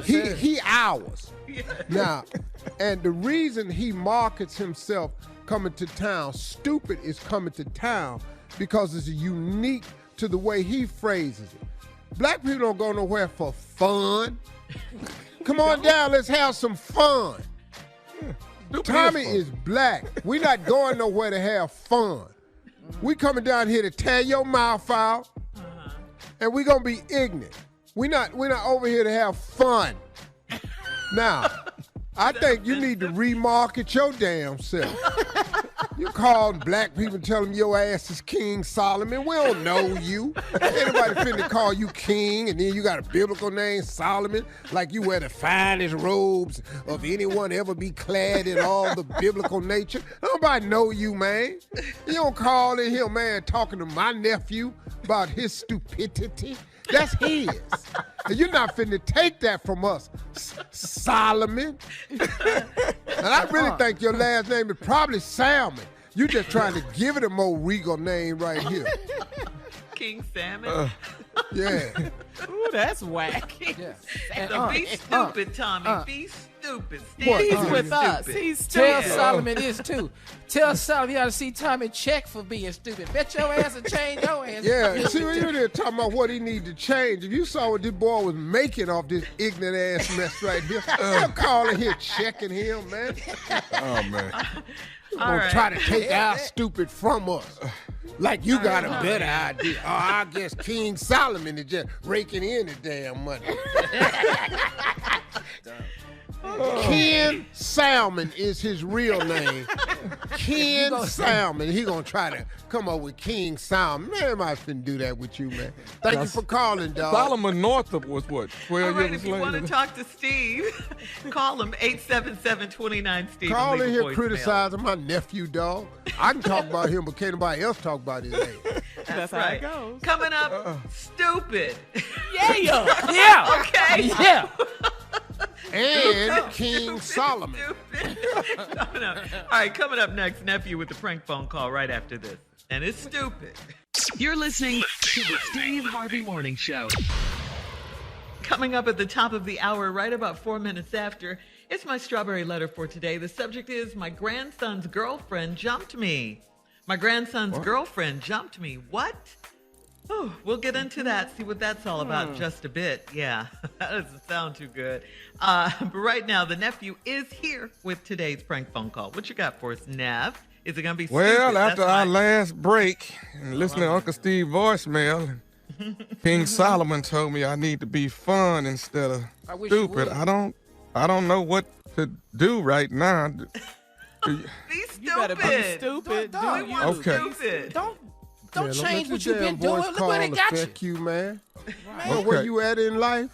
He ours. Now, and the reason he markets himself coming to town, stupid is coming to town because it's unique to the way he phrases it. Black people don't go nowhere for fun. Come on down, let's have some fun. Tommy is black. We're not going nowhere to have fun. We coming down here to tear your mouth out, and we gonna be ignorant. We're not over here to have fun. Now, I think you need to remarket your damn self. You call black people and tell them your ass is King Solomon. We don't know you. Anybody finna call you king, and then you got a biblical name, Solomon, like you wear the finest robes of anyone ever be clad in all the biblical nature. Nobody know you, man. You don't call in here, man, talking to my nephew about his stupidity. That's his. And you're not finna take that from us, Solomon. And I really think your last name is probably Salmon. You just trying to give it a more regal name right here. King Salmon? Yeah. Ooh, that's whack. Yeah. So be stupid, Tommy. Be stupid. Stand He's up. with us. Stupid. He's Tell stupid. Solomon this too. Tell Solomon you ought to see Tommy check for being stupid. Bet your ass and change your ass. Yeah, see, when you're there talking about what he need to change, if you saw what this boy was making off this ignorant ass mess right here, I'm calling here checking him, man. Oh, man. Gonna try to take our stupid from us. Like you got a better idea. Oh, I guess King Solomon is just raking in the damn money. Ken Salmon is his real name. Ken Salmon. He gonna try to come up with King Salmon. Man, I finna do that with you, man. Thank you for calling, dog. Solomon Northup was what, 12 All right, years if you want to talk to Steve, call him 877-29-STEVE. Call in here voicemail. criticizing my nephew, dog. I can talk about him, but can't nobody else talk about his age. That's how right. it goes. Coming up, stupid. Yeah. Okay. Yeah. And King Solomon. Coming up. All right, coming up next, nephew with the prank phone call right after this. And it's stupid. You're listening to the Steve Harvey Morning Show. Coming up at the top of the hour, right about 4 minutes after, it's my strawberry letter for today. The subject is, my grandson's girlfriend jumped me. My grandson's girlfriend jumped me. What? Oh, we'll get into that, see what that's all about in just a bit. Yeah, that doesn't sound too good. But right now, the nephew is here with today's prank phone call. What you got for us, Nev? Is it going to be stupid? Well, after That's our my- last break and listening to Uncle Steve voicemail, King Solomon told me I need to be fun instead of I wish you stupid. would. I don't know what to do right now. Be stupid. You better be stupid. Don't- We want Okay. stupid. Don't Man, change let what your you've been damn doing. voice Look where they call got you. affect you, man. Man, Know where Okay. you at in life?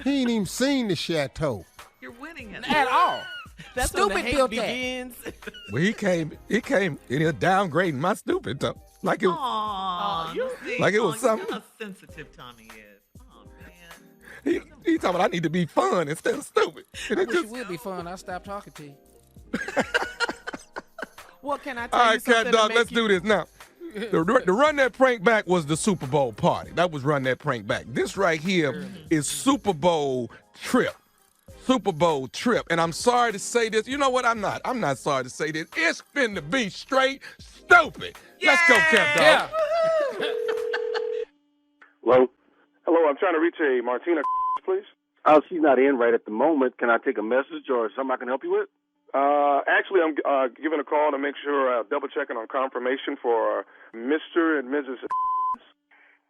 He ain't even seen the chateau. You're winning it. at all. That's when the Stupid hate built that. begins. Well, he came and he downgrading my stupid stuff. Like it, Aw, you- see? like it was Aw, you know something. how sensitive Tommy is. Oh, man. he talking about I need to be fun instead of stupid. And I it wish just, it would be fun. I'll stop talking to you. What can I tell all you right, something cat to dog, make let's you- do this now. The Run That Prank Back was the Super Bowl party. That was Run That Prank Back. This right here is Super Bowl Trip. Super Bowl Trip. And I'm sorry to say this. You know what? I'm not sorry to say this. It's finna be straight stupid. Let's go, cat dog. Yeah. Hello? Hello, I'm trying to reach a Martina, please. Oh, she's not in right at the moment. Can I take a message or something I can help you with? Actually, I'm giving a call to make sure, double checking on confirmation for Mr. and Mrs.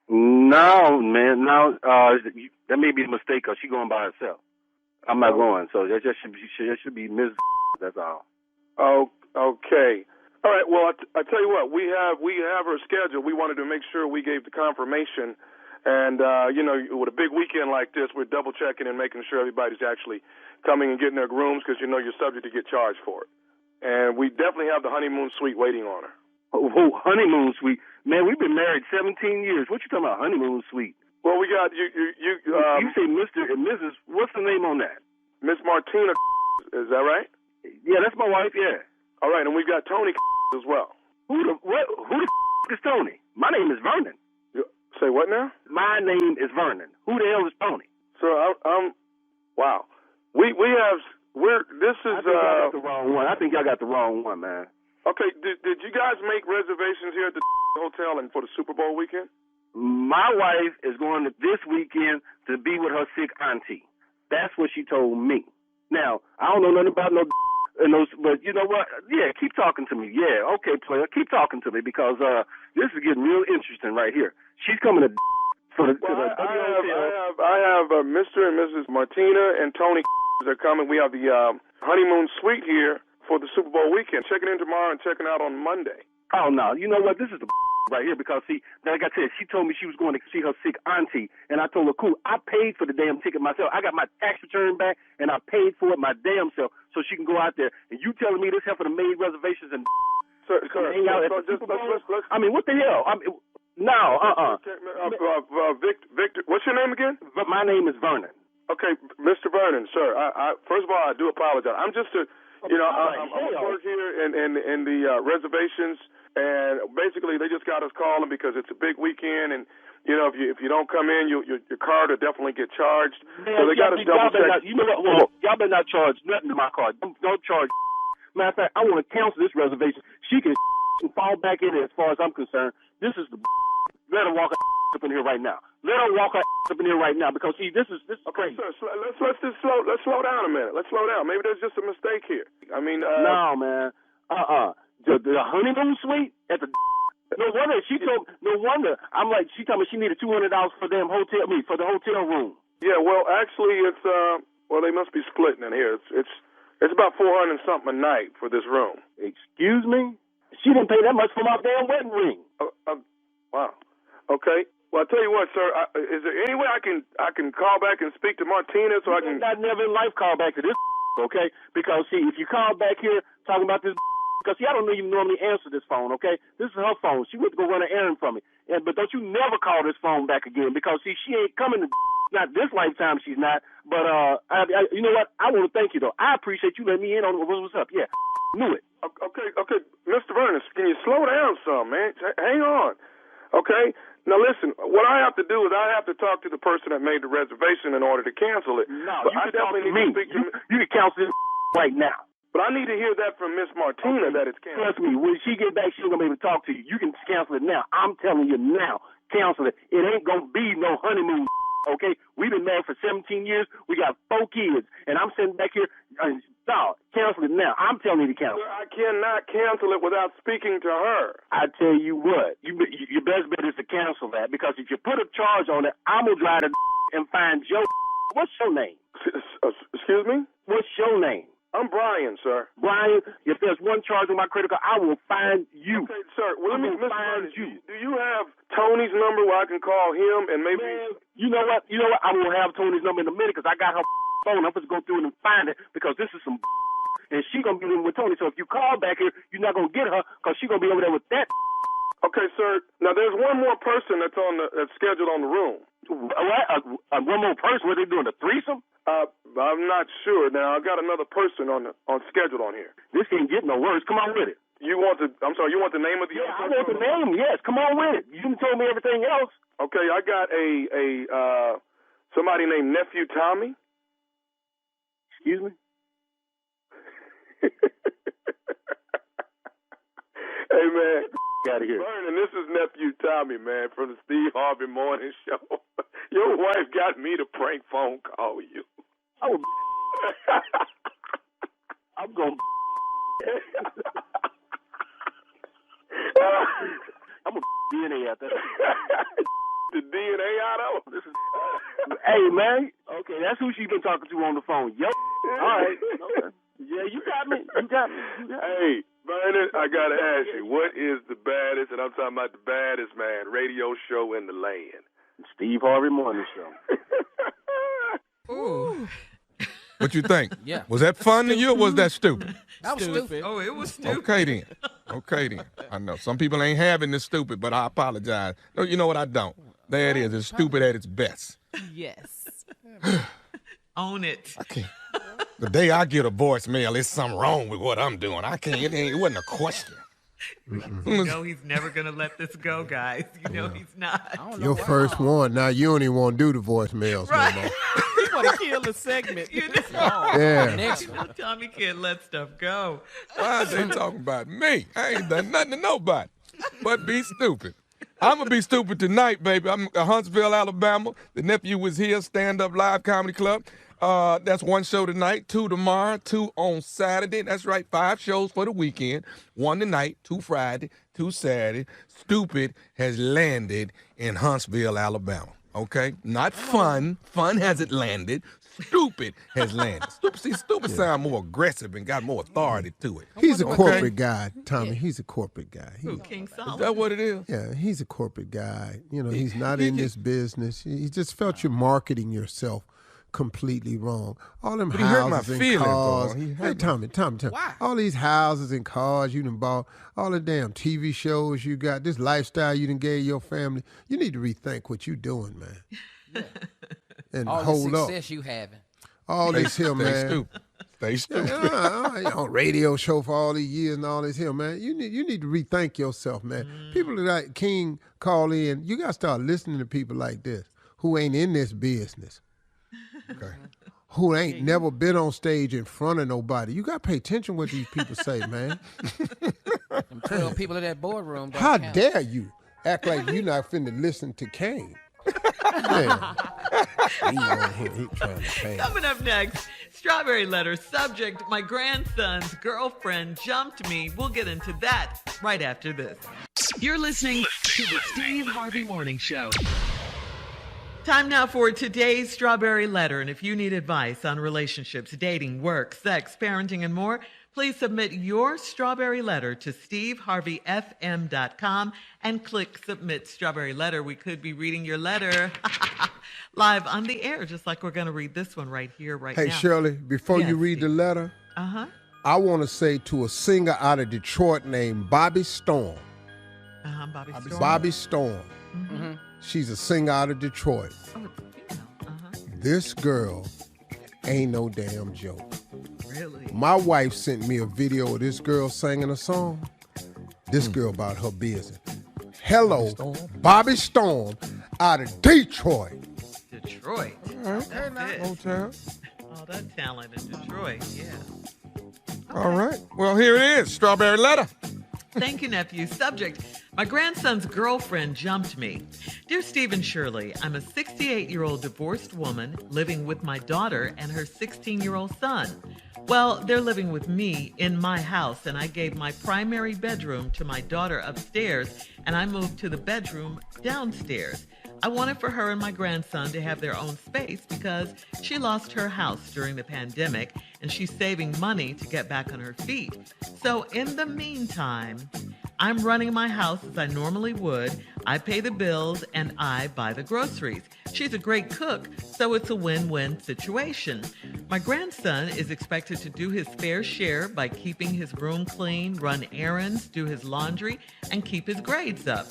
No, man. No, that may be a mistake because she's going by herself. I'm not going, so that just should be Ms. That's all. Oh, okay. All right. Well, I tell you what, we have her schedule. We wanted to make sure we gave the confirmation, and with a big weekend like this, we're double checking and making sure everybody's actually coming and getting their rooms because you're subject to get charged for it. And we definitely have the honeymoon suite waiting on her. Oh, honeymoon suite. Man, we've been married 17 years. What you talking about, honeymoon suite? Well, we got you You say Mr. and Mrs. What's the name on that? Miss Martina. Is that right? Yeah, that's my wife. Yeah. All right, and we've got Tony as well. Who the is Tony? My name is Vernon. Say what now? My name is Vernon. Who the hell is Tony? So I'm wow. This is I think y'all got the wrong one. I think y'all got the wrong one, man. okay. Did you guys make reservations here at the hotel and for the Super Bowl weekend? My wife is going this weekend to be with her sick auntie. That's what she told me. Now, I don't know nothing about but you know what? Yeah, keep talking to me. Yeah, okay, player, keep talking to me because this is getting real interesting right here. She's coming to I have Mr. and Mrs. Martina and Tony are coming. We have the honeymoon suite here for the Super Bowl weekend. Checking in tomorrow and checking out on Monday. Oh, no. You know what? This is the right here because, see, like I said, she told me she was going to see her sick auntie, and I told her, cool, I paid for the damn ticket myself. I got my tax return back, and I paid for it my damn self so she can go out there. And you telling me this heifer made reservations and hang out at the Super Bowl? I mean, what the hell? No, Victor, what's your name again? My name is Vernon. Okay, Mr. Vernon, sir. I first of all, I do apologize. I'm just I'm at work here in the reservations, and basically they just got us calling because it's a big weekend, and if you don't come in, your card will definitely get charged. Man, so they got us double check. You know what? Well, y'all better not charge nothing to my card. Don't charge. Matter of fact, I want to cancel this reservation. She can fall back in it as far as I'm concerned. This is the. Let her walk her up in here right now. Let her walk her up in here right now because see, this is crazy. Sir, let's slow down a minute. Let's slow down. Maybe there's just a mistake here. I mean, no, man. The honeymoon suite at the. No wonder she told. No wonder I'm like she told me she needed $200 for the hotel room. Yeah, well, actually, it's they must be splitting in here. It's about $400 something a night for this room. Excuse me? She didn't pay that much for my damn wedding ring. Wow. Okay. Well, I'll tell you what, sir. Is there any way I can call back and speak to Martina so I can? I never in life call back to this, okay? Because see, if you call back here talking about this, because see, I don't even normally answer this phone, okay? This is her phone. She went to go run an errand for me, but don't you never call this phone back again because see, she ain't coming to. Not this lifetime, she's not. But you know what? I want to thank you though. I appreciate you letting me in on what's up. Yeah, knew it. Okay, Mr. Vernon, can you slow down some, man? Hang on. Okay. Now listen, what I have to do is I have to talk to the person that made the reservation in order to cancel it. No, but you can talk to me. You can cancel it right now. But I need to hear that from Miss Martina that it's canceled. Trust me, when she get back, she's gonna be able to talk to you. You can cancel it now. I'm telling you now, cancel it. It ain't gonna be no honeymoon. Okay, we've been married for 17 years. We got 4 kids, and I'm sitting back here. No, cancel it now. I'm telling you to cancel. Sir, I cannot cancel it without speaking to her. I tell you what, your best bet is to cancel that because if you put a charge on it, I'm gonna drive to and find Joe. What's your name? Excuse me? What's your name? I'm Brian, sir. Brian, if there's one charge on my credit card, I will find you. Okay, sir. Well, let me find you. Do you have Tony's number where I can call him and maybe? Man, you know what? I'm gonna have Tony's number in a minute because I got her phone. I'm supposed to go through it and find it because this is some. And she gonna be in with Tony. So if you call back here, you're not gonna get her because she gonna be over there with that. Okay, sir. Now there's one more person that's scheduled on the room. What? One more person? What are they doing? A threesome? I'm not sure. Now I got another person on schedule on here. This can't get no worse. Come on with it. You want the name of the other person? I want the name. Yes, come on with it. You didn't tell me everything else. Okay, I got a somebody named Nephew Tommy. Excuse me. Hey man, out of here. Vernon, this is Nephew Tommy, man, from the Steve Harvey Morning Show. Your wife got me to prank phone call you. Oh, I'm going. I'm a DNA out there. The DNA out of? Hey man, okay, that's who she been talking to on the phone. Yep. All right. Okay. Yeah, you got me. Hey, Vernon, I gotta ask you, what is the baddest, and I'm talking about the baddest, man, radio show in the land? Steve Harvey Morning Show. Ooh. What you think? Yeah. Was that fun to you or was that stupid? That was stupid. Oh, it was stupid. Okay then. I know some people ain't having this stupid, but I apologize. No, you know what? I don't. There it is. It's stupid at its best. Yes. Own it. I can't. The day I get a voicemail, there's something wrong with what I'm doing. I can't. It wasn't a question. You know he's never going to let this go, guys. You know he's not. Your first one. Now you don't even want to do the voicemails no more. You want to kill the segment. Yeah. Next one. Tommy can't let stuff go. Why is they talking about me? I ain't done nothing to nobody but be stupid. I'm going to be stupid tonight, baby. I'm in Huntsville, Alabama. The nephew was here, Stand Up Live Comedy Club. That's one show tonight, 2 tomorrow, 2 on Saturday. That's right, 5 shows for the weekend. 1 tonight, 2 Friday, 2 Saturday. Stupid has landed in Huntsville, Alabama. Okay? Not fun. Fun hasn't landed. stupid has landed. Stupid sound more aggressive and got more authority to it. He's a corporate guy, Tommy. He's a corporate guy. King Solomon? Is that what it is? Yeah, he's a corporate guy. You know, he's not in this business. He just felt you're marketing yourself completely wrong. All them But he hurt my houses and feelings, cars. boy. He Hey, hurt Tommy. Why? All these houses and cars you done bought, all the damn TV shows you got, this lifestyle you done gave your family. You need to rethink what you doing, man. And All hold the up. success you having. All this here, Stay man. stupid. Stay stupid. On radio show for all these years and all this here, man. You need to rethink yourself, man. People like King call in. You got to start listening to people like this who ain't in this business. Okay. Who ain't never been on stage in front of nobody. You got to pay attention what these people say, man. Them 12 people in that boardroom. don't How count. dare you act like you not finna listen to Kane? Man. He on here, he trying to pay. Coming up next, Strawberry Letter subject, my grandson's girlfriend jumped me. We'll get into that right after this. You're listening to the Steve Harvey Morning Show. Time now for today's Strawberry Letter. And if you need advice on relationships, dating, work, sex, parenting, and more, please submit your Strawberry Letter to steveharveyfm.com and click Submit Strawberry Letter. We could be reading your letter live on the air, just like we're going to read this one right here, right now. Hey, Shirley, before Yes, you read Steve. the letter, Uh-huh. I want to say to a singer out of Detroit named Bobby Storm. Bobby Storm. Bobby Storm. Mm-hmm. She's a singer out of Detroit. Oh, it's a female. Uh-huh. This girl ain't no damn joke. Really? My wife sent me a video of this girl singing a song. This girl about her business. Hello, Bobby Storm out of Detroit. Detroit. Hotel. All that talent in Detroit, yeah. All right. Well, here it is. Strawberry Letter. Thank you, nephew. Subject, my grandson's girlfriend jumped me. Dear Steve and Shirley, I'm a 68-year-old divorced woman living with my daughter and her 16-year-old son. Well, they're living with me in my house, and I gave my primary bedroom to my daughter upstairs, and I moved to the bedroom downstairs. I wanted for her and my grandson to have their own space because she lost her house during the pandemic and she's saving money to get back on her feet. So in the meantime, I'm running my house as I normally would. I pay the bills and I buy the groceries. She's a great cook, so it's a win-win situation. My grandson is expected to do his fair share by keeping his room clean, run errands, do his laundry, and keep his grades up.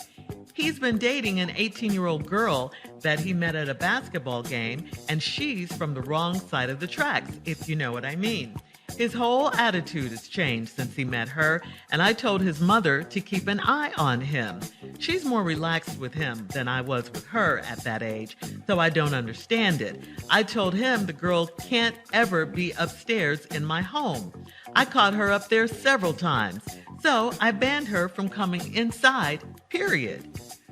He's been dating an 18-year-old girl that he met at a basketball game, and she's from the wrong side of the tracks, if you know what I mean. His whole attitude has changed since he met her, and I told his mother to keep an eye on him. She's more relaxed with him than I was with her at that age, so I don't understand it. I told him the girl can't ever be upstairs in my home. I caught her up there several times, so I banned her from coming inside, period.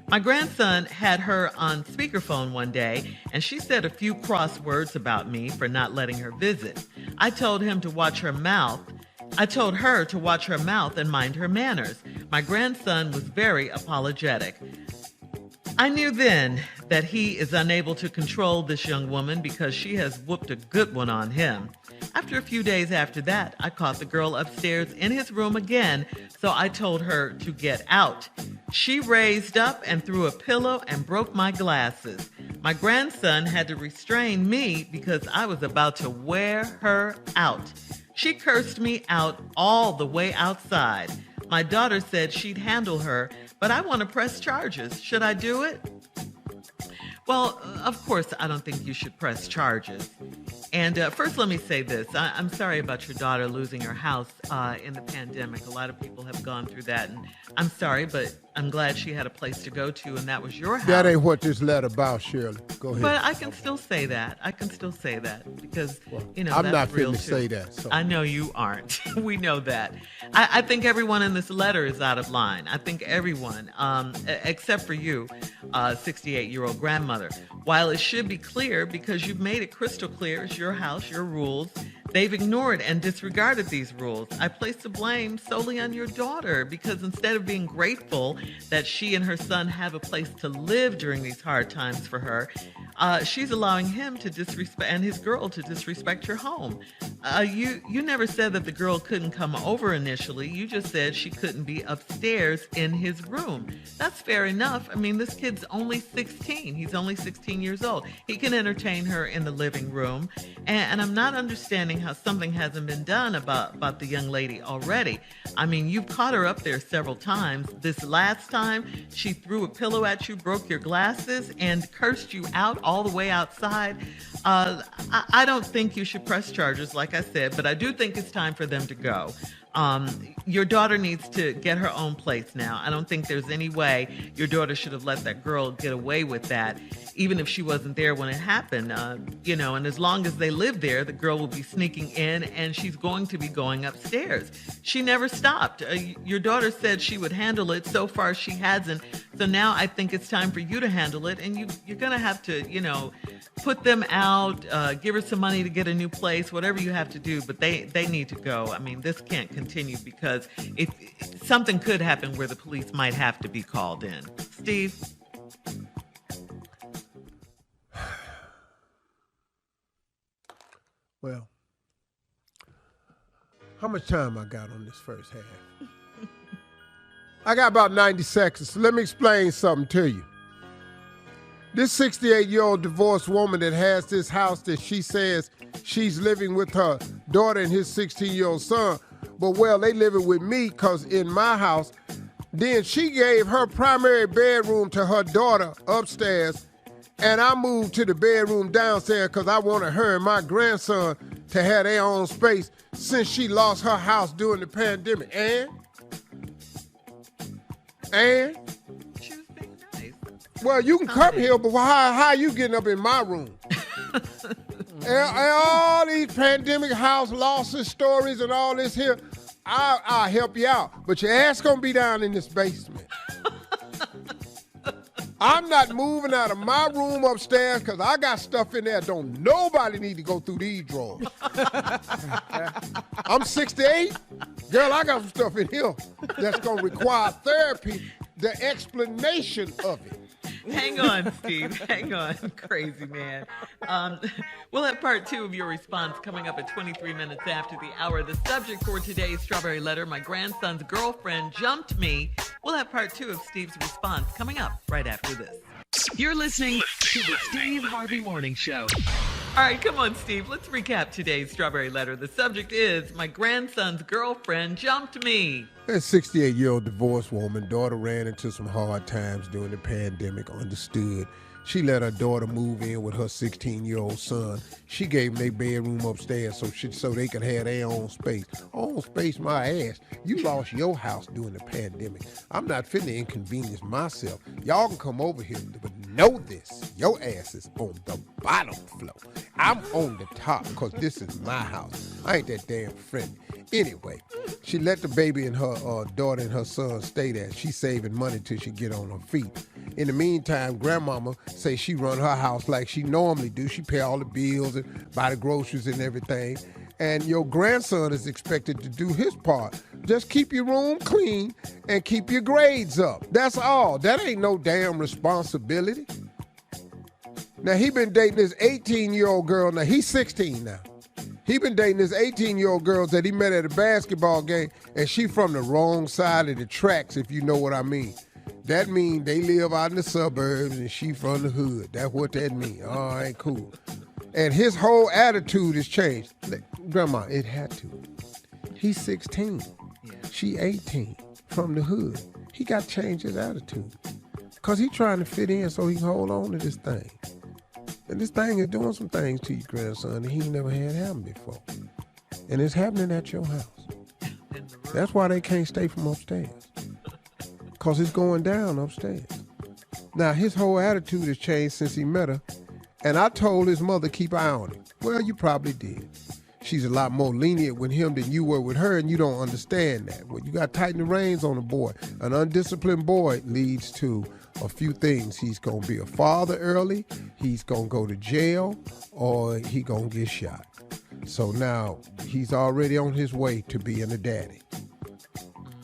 My grandson had her on speakerphone one day, and she said a few cross words about me for not letting her visit. I told her to watch her mouth and mind her manners. My grandson was very apologetic. I knew then that he is unable to control this young woman because she has whooped a good one on him. After a few days after that, I caught the girl upstairs in his room again, so I told her to get out. She raised up and threw a pillow and broke my glasses. My grandson had to restrain me because I was about to wear her out. She cursed me out all the way outside. My daughter said she'd handle her, but I want to press charges. Should I do it? Well, of course, I don't think you should press charges. And first, let me say this. I'm sorry about your daughter losing her house in the pandemic. A lot of people have gone through that. And I'm sorry, but I'm glad she had a place to go to, and that was your house. That ain't what this letter about, Shirley. Go ahead. But I can still say that. Because, I'm that's not real finna too. say that. So. I know you aren't. We know that. I think everyone in this letter is out of line. I think everyone, except for you, 68-year-old grandmother. While it should be clear, because you've made it crystal clear, it's your house, your rules, they've ignored and disregarded these rules. I place the blame solely on your daughter because instead of being grateful that she and her son have a place to live during these hard times for her, she's allowing him to disrespect, and his girl to disrespect your home. You never said that the girl couldn't come over initially. You just said she couldn't be upstairs in his room. That's fair enough. I mean, this kid's only 16. He's only 16 years old. He can entertain her in the living room. And I'm not understanding how something hasn't been done about the young lady already. I mean, you've caught her up there several times. This last time, she threw a pillow at you, broke your glasses, and cursed you out all the way outside. I don't think you should press charges, like I said, but I do think it's time for them to go. Your daughter needs to get her own place now. I don't think there's any way your daughter should have let that girl get away with that, even if she wasn't there when it happened. And as long as they live there, the girl will be sneaking in and she's going to be going upstairs. She never stopped. Your daughter said she would handle it. So far, she hasn't. So now I think it's time for you to handle it. And you're going to have to, put them out, give her some money to get a new place, whatever you have to do. But they need to go. I mean, this can't continue because something could happen where the police might have to be called in. Steve? Well, how much time I got on this first half? I got about 90 seconds. So let me explain something to you. This 68-year-old divorced woman that has this house that she says she's living with her daughter and his 16-year-old son, but they living with me because in my house, then she gave her primary bedroom to her daughter upstairs, and I moved to the bedroom downstairs because I wanted her and my grandson to have their own space since she lost her house during the pandemic. And? She was being nice. Well, you can come here, but how you getting up in my room? and all these pandemic house losses stories and all this here, I'll help you out. But your ass gonna be down in this basement. I'm not moving out of my room upstairs because I got stuff in there. Don't nobody need to go through these drawers. I'm 68. Girl, I got some stuff in here that's going to require therapy, the explanation of it. Hang on, Steve. Hang on. Crazy man. We'll have part 2 of your response coming up at 23 minutes after the hour. The subject for today's Strawberry Letter, my grandson's girlfriend jumped me. We'll have part 2 of Steve's response coming up right after this. You're listening to the Steve Harvey Morning Show. All right, come on, Steve. Let's recap today's Strawberry Letter. The subject is, my grandson's girlfriend jumped me. That 68-year-old divorced woman, daughter ran into some hard times during the pandemic, understood. She let her daughter move in with her 16-year-old son. She gave them their bedroom upstairs so they could have their own space. Own space, my ass. You lost your house during the pandemic. I'm not finna inconvenience myself. Y'all can come over here, but know this. Your ass is on the bottom floor. I'm on the top because this is my house. I ain't that damn friendly. Anyway, she let the baby and her daughter and her son stay there. She's saving money till she get on her feet. In the meantime, grandmama say she run her house like she normally do. She pay all the bills and buy the groceries and everything. And your grandson is expected to do his part. Just keep your room clean and keep your grades up. That's all. That ain't no damn responsibility. Now, he been dating this 18-year-old girl. Now, he's 16 now. He been dating this 18-year-old girl that he met at a basketball game, and she from the wrong side of the tracks, if you know what I mean. That mean they live out in the suburbs and she from the hood. That's what that mean. All right, cool. And his whole attitude has changed. Grandma, it had to. He's 16. Yeah. She 18 from the hood. He got to change his attitude because he trying to fit in so he can hold on to this thing. And this thing is doing some things to your grandson that he never had happen before. And it's happening at your house. That's why they can't stay from upstairs. Because it's going down upstairs. Now, his whole attitude has changed since he met her. And I told his mother, keep an eye on him. Well, you probably did. She's a lot more lenient with him than you were with her, and you don't understand that. Well, you got to tighten the reins on a boy. An undisciplined boy leads to a few things. He's going to be a father early, he's going to go to jail, or he going to get shot. So now he's already on his way to being a daddy.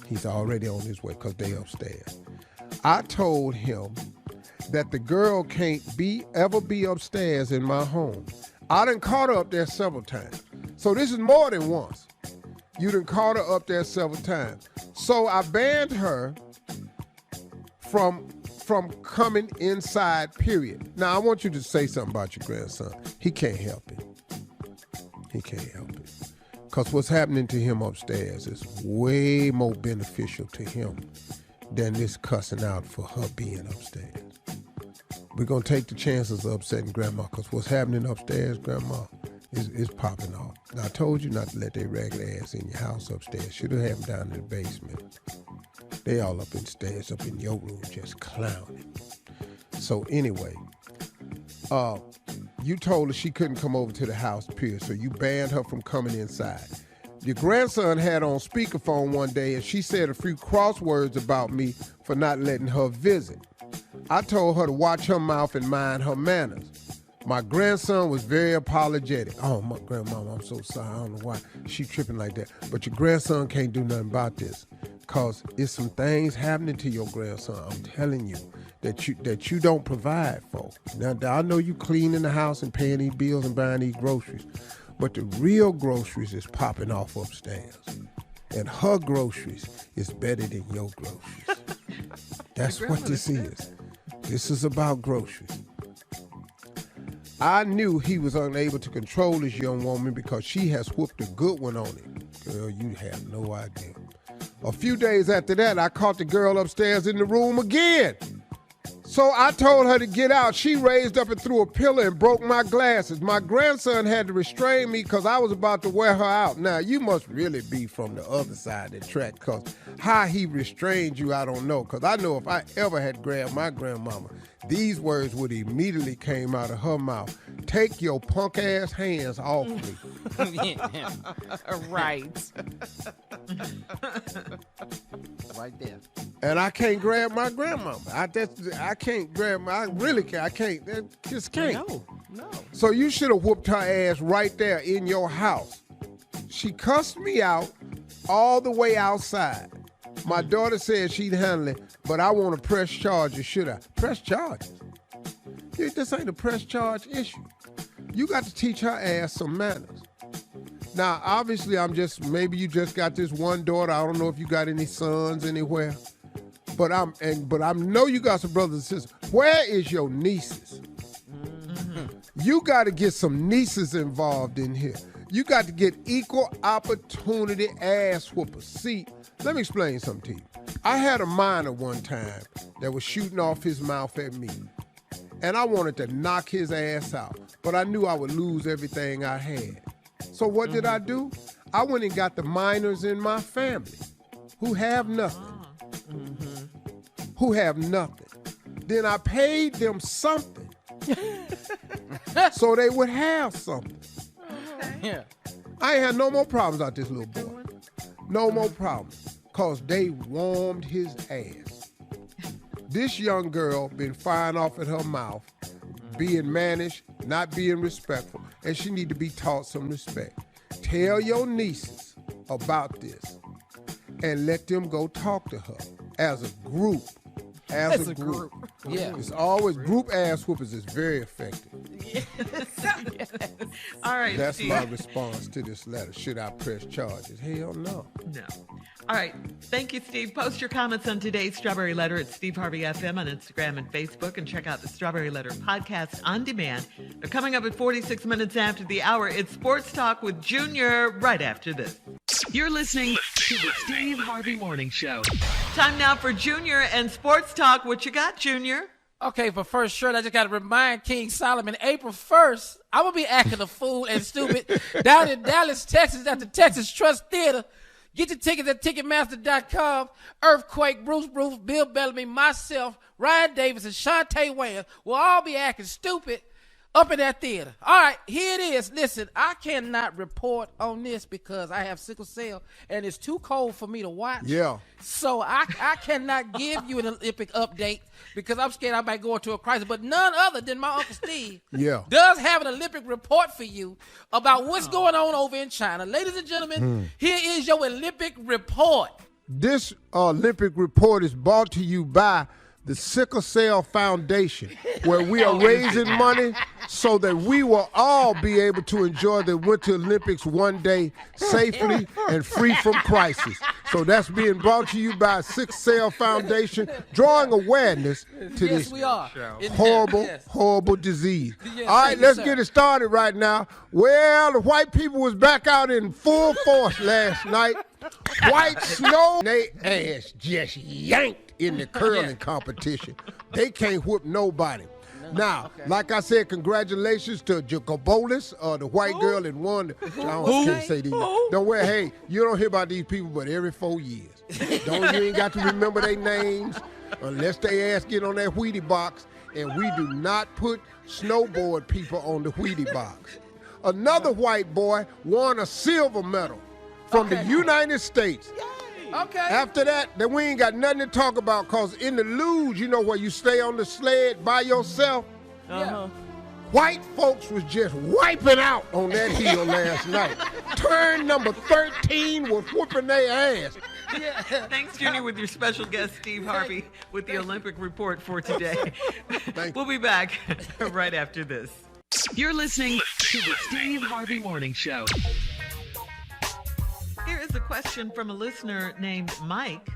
He's already on his way because they upstairs. I told him that the girl can't ever be upstairs in my home. I done caught her up there several times. So this is more than once. You done caught her up there several times. So I banned her from coming inside, period. Now, I want you to say something about your grandson. He can't help it. He can't help it. Because what's happening to him upstairs is way more beneficial to him than this cussing out for her being upstairs. We're going to take the chances of upsetting Grandma, because what's happening upstairs, Grandma, is popping off. Now, I told you not to let their ragged ass in your house upstairs. Should have had them down in the basement. They all up in stairs, up in your room, just clowning. So anyway, you told her she couldn't come over to the house, period. So you banned her from coming inside. Your grandson had on speakerphone one day, and she said a few crosswords about me for not letting her visit. I told her to watch her mouth and mind her manners. My grandson was very apologetic. Oh, my grandmama, I'm so sorry. I don't know why she tripping like that. But your grandson can't do nothing about this, because it's some things happening to your grandson, I'm telling you, that you don't provide for. Now, I know you cleaning the house and paying these bills and buying these groceries, but the real groceries is popping off upstairs. And her groceries is better than your groceries. That's what this is. This is about groceries. I knew he was unable to control this young woman because she has whooped a good one on him. Girl, you have no idea. A few days after that, I caught the girl upstairs in the room again. So I told her to get out. She raised up and threw a pillow and broke my glasses. My grandson had to restrain me because I was about to wear her out. Now, you must really be from the other side of the track, because how he restrained you, I don't know. Because I know if I ever had grabbed my grandmama, these words would immediately came out of her mouth. Take your punk ass hands off me. Right. Right there. And I can't grab my grandmama. I can't grab I really can't. I can't. I just can't. No. So you should have whooped her ass right there in your house. She cussed me out all the way outside. My daughter said she'd handle it, but I want to press charges. Should I? Press charges? This ain't a press charge issue. You got to teach her ass some manners. Now, obviously, maybe you just got this one daughter. I don't know if you got any sons anywhere. But I know you got some brothers and sisters. Where is your nieces? Mm-hmm. You got to get some nieces involved in here. You got to get equal opportunity ass whoopers. See, let me explain something to you. I had a minor one time that was shooting off his mouth at me. And I wanted to knock his ass out. But I knew I would lose everything I had. So what did I do? I went and got the minors in my family who have nothing. Who have nothing. Then I paid them something so they would have something. Yeah. I ain't had no more problems out this little boy. No more problems. Because they warmed his ass. This young girl been firing off at her mouth, being mannish, not being respectful, and she need to be taught some respect. Tell your nieces about this and let them go talk to her as a group. As a group. Yeah. It's always group ass whoopers is very effective. Yes. All right, That's Steve. my response to this letter. Should I press charges? Hell no. No. All right. Thank you, Steve. Post your comments on today's Strawberry Letter at Steve Harvey FM on Instagram and Facebook, and check out the Strawberry Letter podcast on demand. They're coming up at 46 minutes after the hour. It's Sports Talk with Junior right after this. You're listening to the Steve Harvey Morning Show. Time now for Junior and Sports Talk. What you got, Junior? Okay, for first shirt, I just got to remind King Solomon, April 1st, I'm going to be acting a fool and stupid down in Dallas, Texas at the Texas Trust Theater. Get your tickets at Ticketmaster.com. Earthquake, Bruce, Bill Bellamy, myself, Ryan Davis, and Shantae Wayans will all be acting stupid up in that theater. All right, here it is. Listen, I cannot report on this because I have sickle cell and it's too cold for me to watch. Yeah. So I cannot give you an Olympic update because I'm scared I might go into a crisis. But none other than my Uncle Steve does have an Olympic report for you about what's going on over in China. Ladies and gentlemen, here is your Olympic report. This Olympic report is brought to you by the Sickle Cell Foundation, where we are raising money so that we will all be able to enjoy the Winter Olympics one day safely and free from crisis. So that's being brought to you by Sickle Cell Foundation, drawing awareness to this horrible disease. Yes, all right, let's get it started right now. Well, the white people was back out in full force last night. White snow, they ass just yanked in the curling competition. They can't whip nobody. Now, like I said, congratulations to Jacobolis, the white girl that won. I can't say these. Don't worry, hey, you don't hear about these people but every 4 years. You ain't got to remember their names unless they ass get on that Wheatie box, and we do not put snowboard people on the Wheatie box. Another white boy won a silver medal from the United States. Okay. After that, then we ain't got nothing to talk about, because in the luge, you know, where you stay on the sled by yourself, white folks was just wiping out on that hill last night. Turn number 13 was whooping their ass. Thanks, Junior, with your special guest, Steve Harvey, with the Olympic report for today. We'll be back right after this. You're listening to the Steve Harvey Morning Show. Here is a question from a listener named Mike.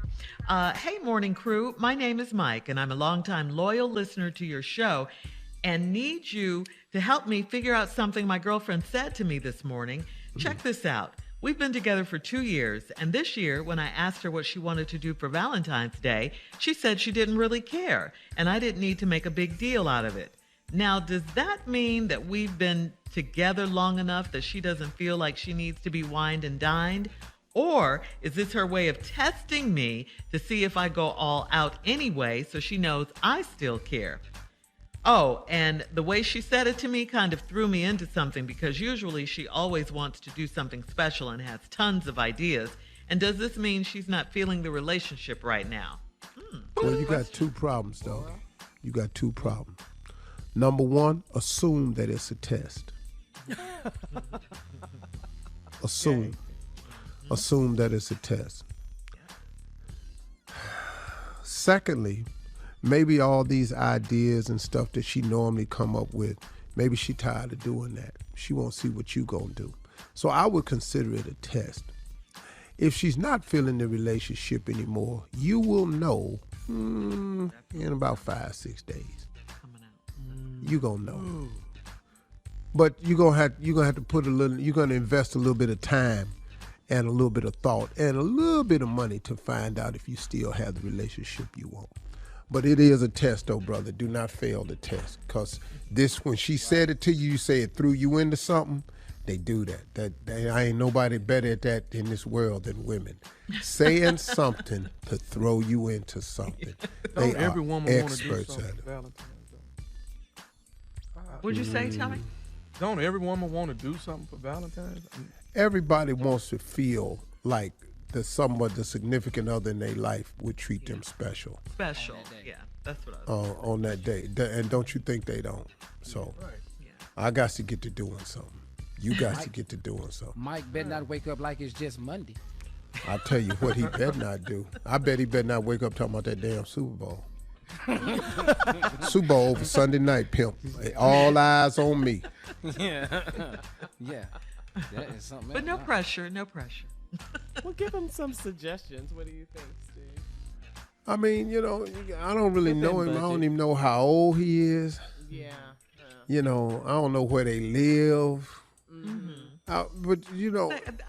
Hey, morning crew. My name is Mike, and I'm a longtime loyal listener to your show and need you to help me figure out something my girlfriend said to me this morning. Check this out. We've been together for 2 years, and this year, when I asked her what she wanted to do for Valentine's Day, she said she didn't really care, and I didn't need to make a big deal out of it. Now, does that mean that we've been together long enough that she doesn't feel like she needs to be wined and dined? Or is this her way of testing me to see if I go all out anyway, so she knows I still care? Oh, and the way she said it to me kind of threw me into something, because usually she always wants to do something special and has tons of ideas. And does this mean she's not feeling the relationship right now? Well, you got two problems, though. You got two problems. Number one, assume that it's a test. Assume that it's a test. Secondly, maybe all these ideas and stuff that she normally come up with, maybe she tired of doing that. She won't see what you gonna do. So I would consider it a test. If she's not feeling the relationship anymore, you will know in about 5-6 days. You gonna know. But you're gonna have to put you're gonna invest a little bit of time and a little bit of thought and a little bit of money to find out if you still have the relationship you want. But it is a test, though, brother. Do not fail the test, because when she said it to you, you say it threw you into something. They do that. I ain't nobody better at that in this world than women. Saying something to throw you into something. They every are woman experts want to do at it. Valentine's Day? What'd you say, Tommy? Don't every woman want to do something for Valentine's? Everybody wants to feel like somewhat the significant other in their life would treat them special. Special, yeah. That's what I was on that day. And don't you think they don't? So I got to get to doing something. You got to get to doing something. Mike better not wake up like it's just Monday. I tell you what he better not do. I bet he better not wake up talking about that damn Super Bowl. Super Bowl over Sunday night, pimp. All eyes on me. Yeah. That is something But else. no pressure, no pressure. Well, give him some suggestions. What do you think, Steve? I mean, I don't really know him. budget. I don't even know how old he is. Yeah. I don't know where they live. But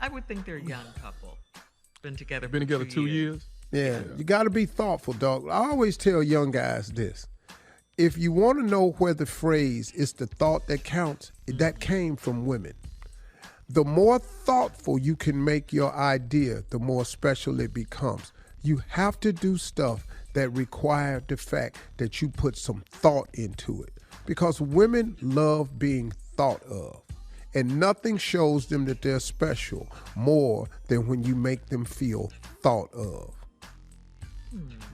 I would think they're a young couple. Been together 2 years. Yeah, you got to be thoughtful, dog. I always tell young guys this. If you want to know where the phrase "it's the thought that counts," that came from women. The more thoughtful you can make your idea, the more special it becomes. You have to do stuff that require the fact that you put some thought into it, because women love being thought of. And nothing shows them that they're special more than when you make them feel thought of.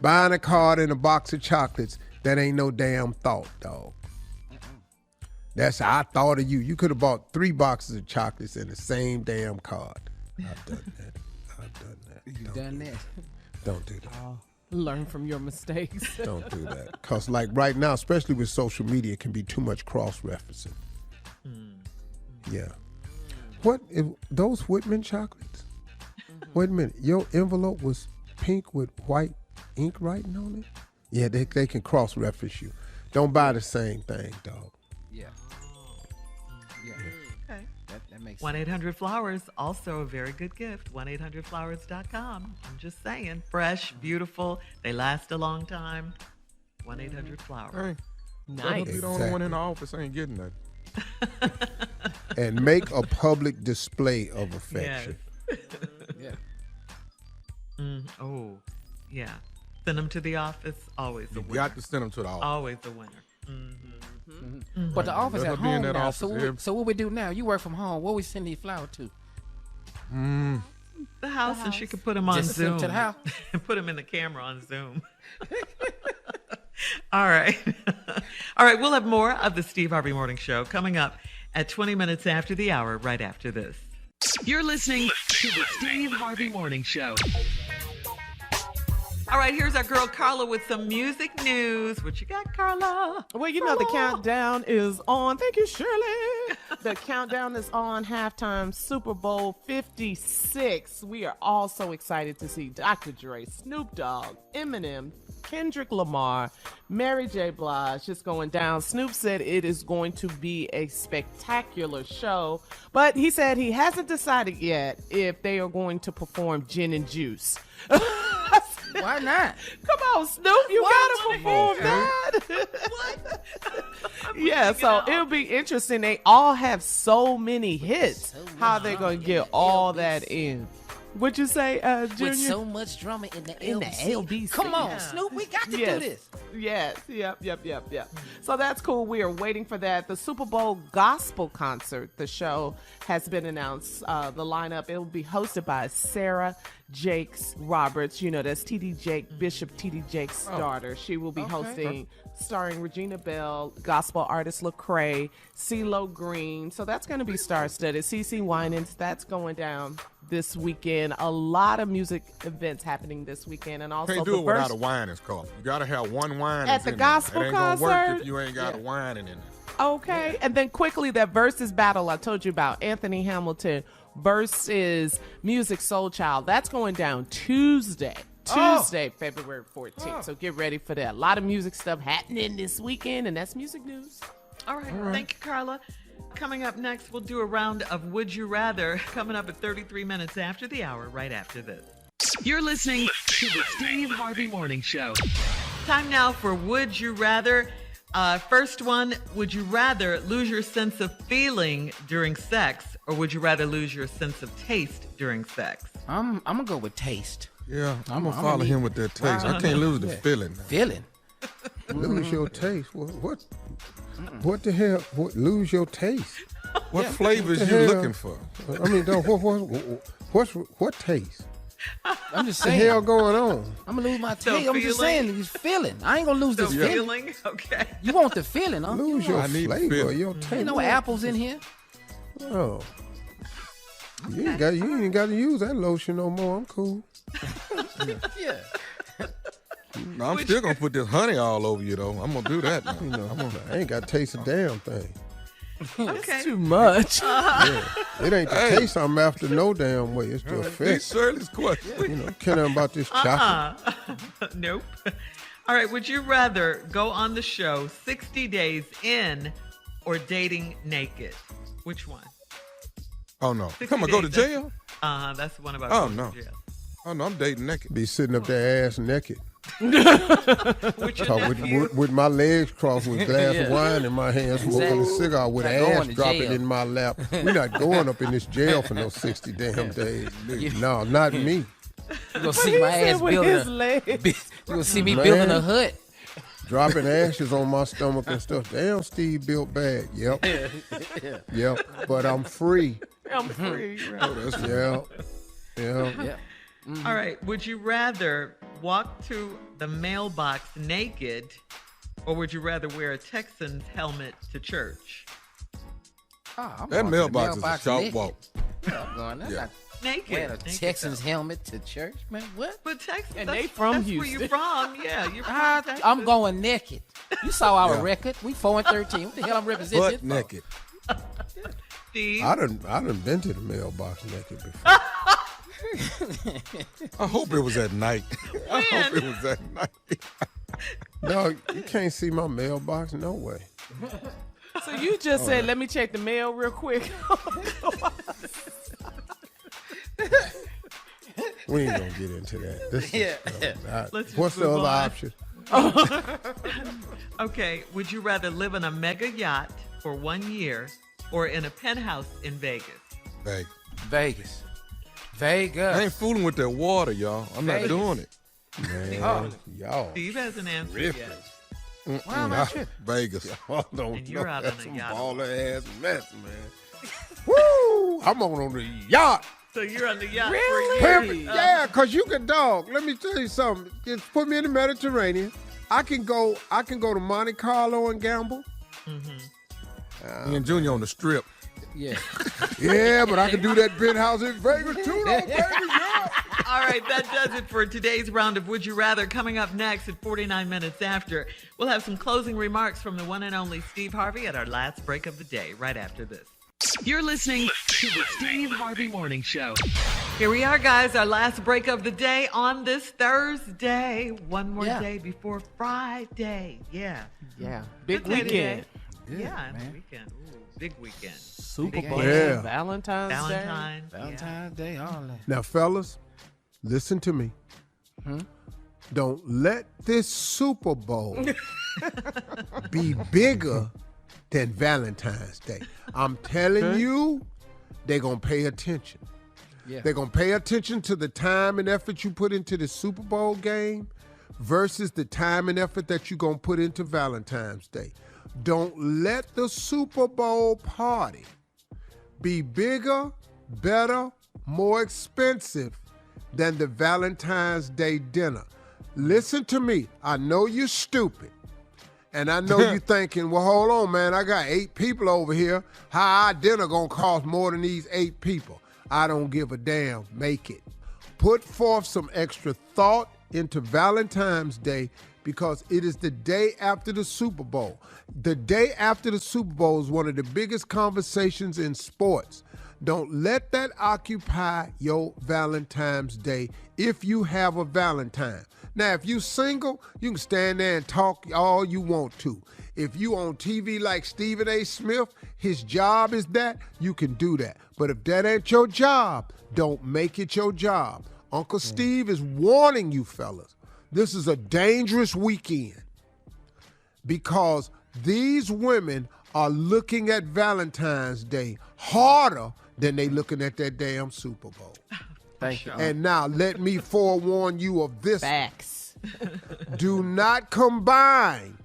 Buying a card and a box of chocolates, that ain't no damn thought, dog. That's I thought of you. You could have bought 3 boxes of chocolates in the same damn card. I've done that. You done that? Don't do that. Learn from your mistakes. Don't do that. Because like right now, especially with social media, it can be too much cross-referencing. Yeah. What, if those Whitman chocolates? Wait a minute. Your envelope was pink with white ink writing on it? Yeah, they can cross-reference you. Don't buy the same thing, dog. Yeah. Yeah. Okay. That makes sense. 1-800-Flowers, also a very good gift. 1-800-Flowers.com. I'm just saying. Fresh, beautiful. They last a long time. 1-800-Flowers. Hey, Nice. be the only one in the office ain't getting that. And make a public display of affection. Yeah. Oh, yeah. Send them to the office. Always a You winner. got to send them to the office. Always a winner. But the office Let at her be in home that now. office, So what we do now? You work from home. What we send these flowers to? The house, and she could put them on Just send Zoom. 'em to the house? And put them in the camera on Zoom. All right. All right, we'll have more of the Steve Harvey Morning Show coming up at 20 minutes after the hour, right after this. You're listening to the Steve Harvey Morning Show. All right, here's our girl Carla with some music news. What you got, Carla? Well, you know, the countdown is on. Thank you, Shirley. The countdown is on. Halftime Super Bowl 56. We are all so excited to see Dr. Dre, Snoop Dogg, Eminem, Kendrick Lamar, Mary J. Blige just going down. Snoop said it is going to be a spectacular show, but he said he hasn't decided yet if they are going to perform Gin and Juice. Why not? Come on, Snoop, you gotta perform that. What? Yeah, so it'll be interesting. They all have so many hits. How they gonna get all that in? What'd you say, Junior? With so much drama in the In the LBC. LBC. Come on, Yeah. Snoop. We got to Yes. do this. Yes, yep. So that's cool. We are waiting for that. The Super Bowl gospel concert, the show has been announced. The lineup, it will be hosted by Sarah Jakes Roberts. You know, that's T.D. Jake, Bishop T.D. Jake's daughter. She will be hosting, starring Regina Bell, gospel artist Lecrae, CeeLo Green. So that's going to be star-studded. CeCe Winans, that's going down this weekend. A lot of music events happening this weekend. And also Can't do the it without first- a Winans call. You got to have one Winans At the in gospel there. It ain't gonna work concert? if you ain't got a Winans in it. Okay. And then quickly, that versus battle I told you about, Anthony Hamilton versus Music Soul Child. That's going down Tuesday, February 14th. So get ready for that. A lot of music stuff happening this weekend, and that's music news. All right. Thank you, Carla. Coming up next, we'll do a round of Would You Rather, coming up at 33 minutes after the hour, right after this. You're listening to the Steve Harvey Morning Show. Time now for Would You Rather. First one, would you rather lose your sense of feeling during sex, or would you rather lose your sense of taste during sex? I'm gonna go with taste. Yeah, I'm going to I'm follow gonna him need- with that taste. I can't lose the feeling. Feeling. Lose your taste. What the hell? Lose your taste? What flavors What the you hell? looking for? I mean, dog, what taste? I'm just What the saying. hell going on? I'm gonna lose my So taste. I'm just feeling? saying, this feeling. I ain't gonna lose So this feeling. feeling? Okay. You want the feeling, huh? Lose your I need flavor, feeling. your taste. Ain't no apples in here. Oh. You ain't got to use that lotion no more. I'm cool. Yeah. No, I'm still going to put this honey all over you, though. I'm going to do that now. You know, I ain't got to taste a damn thing. Okay. Too much. Yeah. It ain't the taste I'm after no damn way. It's the Big effect. Shirley's question. You know, care nothing about this chocolate. Nope. All right. Would you rather go on the show 60 days in or dating naked? Which one? Oh, no. 60 Come on, go to days, jail? That's the one about Oh, going no. to jail. Oh, no, I'm dating naked. Be sitting up there ass naked. With your nephew? With my legs crossed with a glass of wine in my hand, smoking a cigar with Not an going ass to dropping jail. in my lap. We're not going up in this jail for no 60 damn days. No, not me. You gonna see my ass with building. his legs. You gonna see me Man. building a hut. Dropping ashes on my stomach and stuff. Damn, Steve built bad. Yep. Yep. But I'm free. I'm free. Yep. Yep. Yeah. All right. Would you rather walk to the mailbox naked, or would you rather wear a Texans helmet to church? Oh, I'm That going to the mailbox is a short naked. walk. Yeah, I'm going. Yeah. naked. Wearing a Naked, Texans though. helmet to church, man. What? But Texas, And that's, they from that's Houston. where you're from. Yeah, you're from Texas. I'm going naked. You saw our Yeah. record. We 4-13. What the hell I'm representing? Butt naked. Steve. I done been to the mailbox naked before. I hope it was at night. I hope it was at night. No, you can't see my mailbox, no way. So you just said, let me check the mail real quick. We ain't gonna get into that. This is, Let's just what's the move other on. option? Okay, would you rather live in a mega yacht for 1 year or in a penthouse in Vegas? Vegas. Vegas. I ain't fooling with that water, y'all. I'm not Vegas. doing it. Man, y'all. Steve hasn't answered Ripping. yet. Why am I tripping? Vegas. Y'all don't And you're know. out That's on a some yacht. baller ass mess, man. Woo! I'm on the yacht. So you're on the yacht Really? for a year. Perfect. Yeah, cause you can dog. Let me tell you something. Just put me in the Mediterranean. I can go to Monte Carlo and gamble. Me and Junior on the strip. Yeah. Yeah, but I can do that penthouse in Vegas too, though, baby. Yeah. All right, that does it for today's round of Would You Rather. Coming up next at 49 minutes after, we'll have some closing remarks from the one and only Steve Harvey at our last break of the day, right after this. You're listening to the Steve Harvey Morning Show. Here we are, guys, our last break of the day on this Thursday. One more Yeah. day before Friday. Yeah. Yeah, big Good day weekend. today. Yeah, man. weekend. Ooh, big weekend. Super Big Bowl, game. Yeah. Valentine's Day. Valentine's. Valentine's Day, all that. Now, fellas, listen to me. Don't let this Super Bowl be bigger than Valentine's Day. I'm telling you, they're going to pay attention. Yeah. They're going to pay attention to the time and effort you put into the Super Bowl game versus the time and effort that you're going to put into Valentine's Day. Don't let the Super Bowl party be bigger, better, more expensive than the Valentine's Day dinner. Listen to me. I know you're stupid. And I know you're thinking, well, hold on, man. I got 8 people over here. How our dinner gonna cost more than these 8 people? I don't give a damn. Make it. Put forth some extra thought into Valentine's Day because it is the day after the Super Bowl. The day after the Super Bowl is one of the biggest conversations in sports. Don't let that occupy your Valentine's Day if you have a Valentine. Now, if you single, you can stand there and talk all you want to. If you on TV like Stephen A. Smith, his job is that, you can do that. But if that ain't your job, don't make it your job. Uncle Steve is warning you fellas. This is a dangerous weekend because these women are looking at Valentine's Day harder than they looking at that damn Super Bowl. Thank you. And now let me forewarn you of this. Facts. Do not combine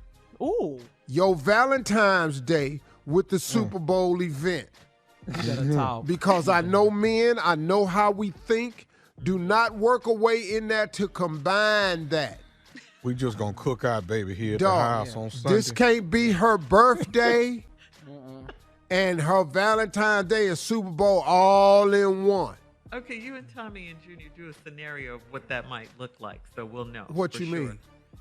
Ooh, your Valentine's Day with the Super Bowl event. you better talk. Because I know men, I know how we think. Do not work a way in there to combine that. We just gonna cook our baby here at the Dog, house on Sunday. this can't be her birthday and her Valentine's Day and Super Bowl all in one. Okay, you and Tommy and Junior do a scenario of what that might look like, so we'll know. What for you sure. mean?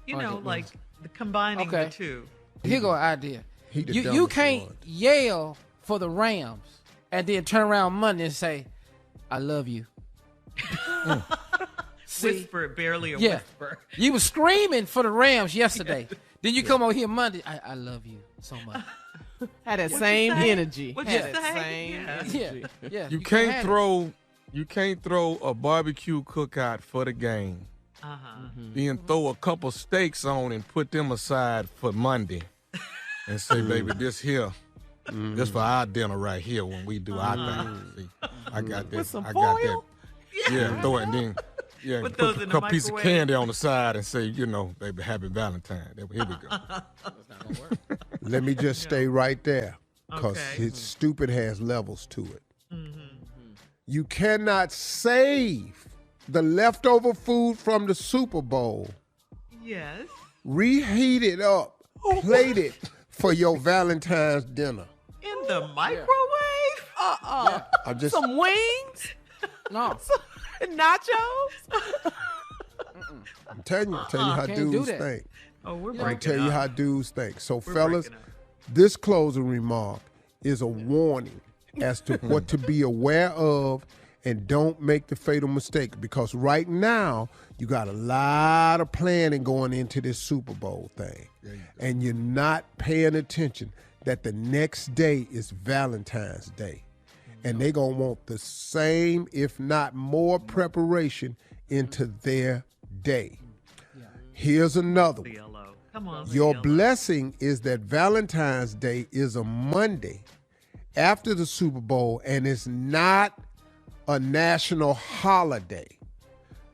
You know, like the combining the Okay. two. Here go an idea. He the You dumbest can't one. yell for the Rams and then turn around Monday and say, I love you. See, Whisper, barely a yeah. whisper. You were screaming for the Rams yesterday. Then you come over here Monday, I love you so much. Had that What'd same you say? energy. What'd Had you that say? same Yeah. energy. Yeah. You have can't it. throw a barbecue cookout for the game. Uh-huh. Then throw a couple steaks on and put them aside for Monday. And say, baby, this here, this for our dinner right here when we do our thing. See, I got that. With some I got foil? that. Yeah, throw it and then Put put those a in the couple piece of microwave. candy on the side and say, baby, happy Valentine. Here we go. Let me just stay right there because Okay. his stupid has levels to it. You cannot save the leftover food from the Super Bowl, Yes. reheat it up, plate it for your Valentine's dinner. In the microwave? I'm just Some wings? No. Nachos? I'm telling you how Can't do dudes that. think. Oh, we're I'm breaking tell you up. how dudes think. So, We're fellas, breaking up. this closing remark is a warning as to what to be aware of, and don't make the fatal mistake, because right now you got a lot of planning going into this Super Bowl thing, and you're not paying attention that the next day is Valentine's Day, and they're going to want the same, if not more, preparation into their day. Here's another one. CLO. Come on. Your CLO. blessing is that Valentine's Day is a Monday after the Super Bowl, and it's not a national holiday.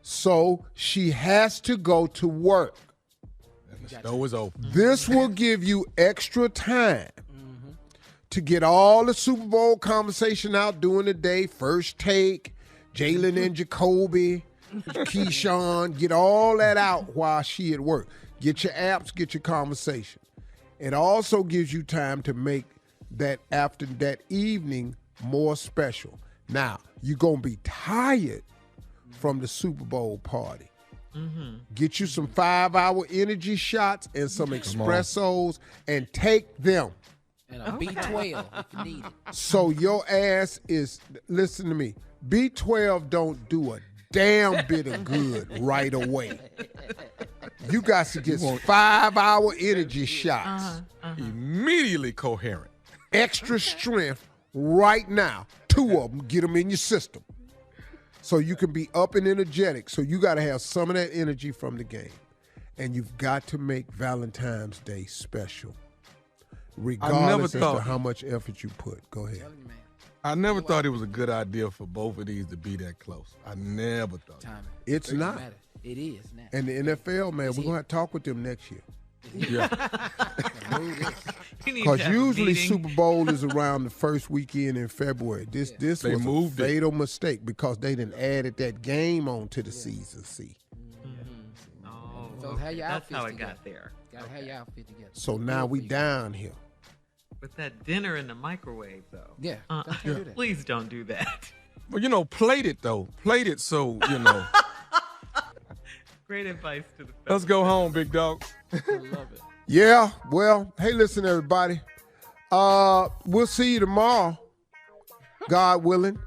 So she has to go to work. The store is open. This will give you extra time to get all the Super Bowl conversation out during the day. First Take, Jalen and Jacoby, Keyshawn, get all that out while she at work. Get your apps, get your conversation. It also gives you time to make that after that evening more special. Now, you're going to be tired from the Super Bowl party. Get you some 5-hour energy shots and some espressos and take them. And a B12 if you need it. So your ass is, listen to me, B12 don't do a damn bit of good right away. You got to get 5-hour energy shots. Immediately coherent. Extra strength right now. 2 of them, get them in your system. So you can be up and energetic. So you got to have some of that energy from the game. And you've got to make Valentine's Day special. Regardless as to how much effort you put. Go ahead. I never thought it was a good idea for both of these to be that close. I never thought. Timing. It's not. Matter. It is now. And the NFL, man, we're going to have to talk with them next year. Yeah. You need Because to have a usually meeting. Super Bowl is around the first weekend in February. This They was moved a it. fatal mistake because they didn't added that game on to the season. See, Oh, So okay. have your That's outfits how it together. got there. Gotta have your outfit together. so now we down here. With that dinner in the microwave, though. Yeah. Don't you do that. Please don't do that. Well, plate it though. Plate it so, Great advice to the Let's go home, big dog. I love it. Yeah, well, hey, listen, everybody. We'll see you tomorrow, God willing.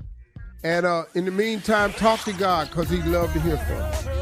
And in the meantime, talk to God because he'd love to hear from you.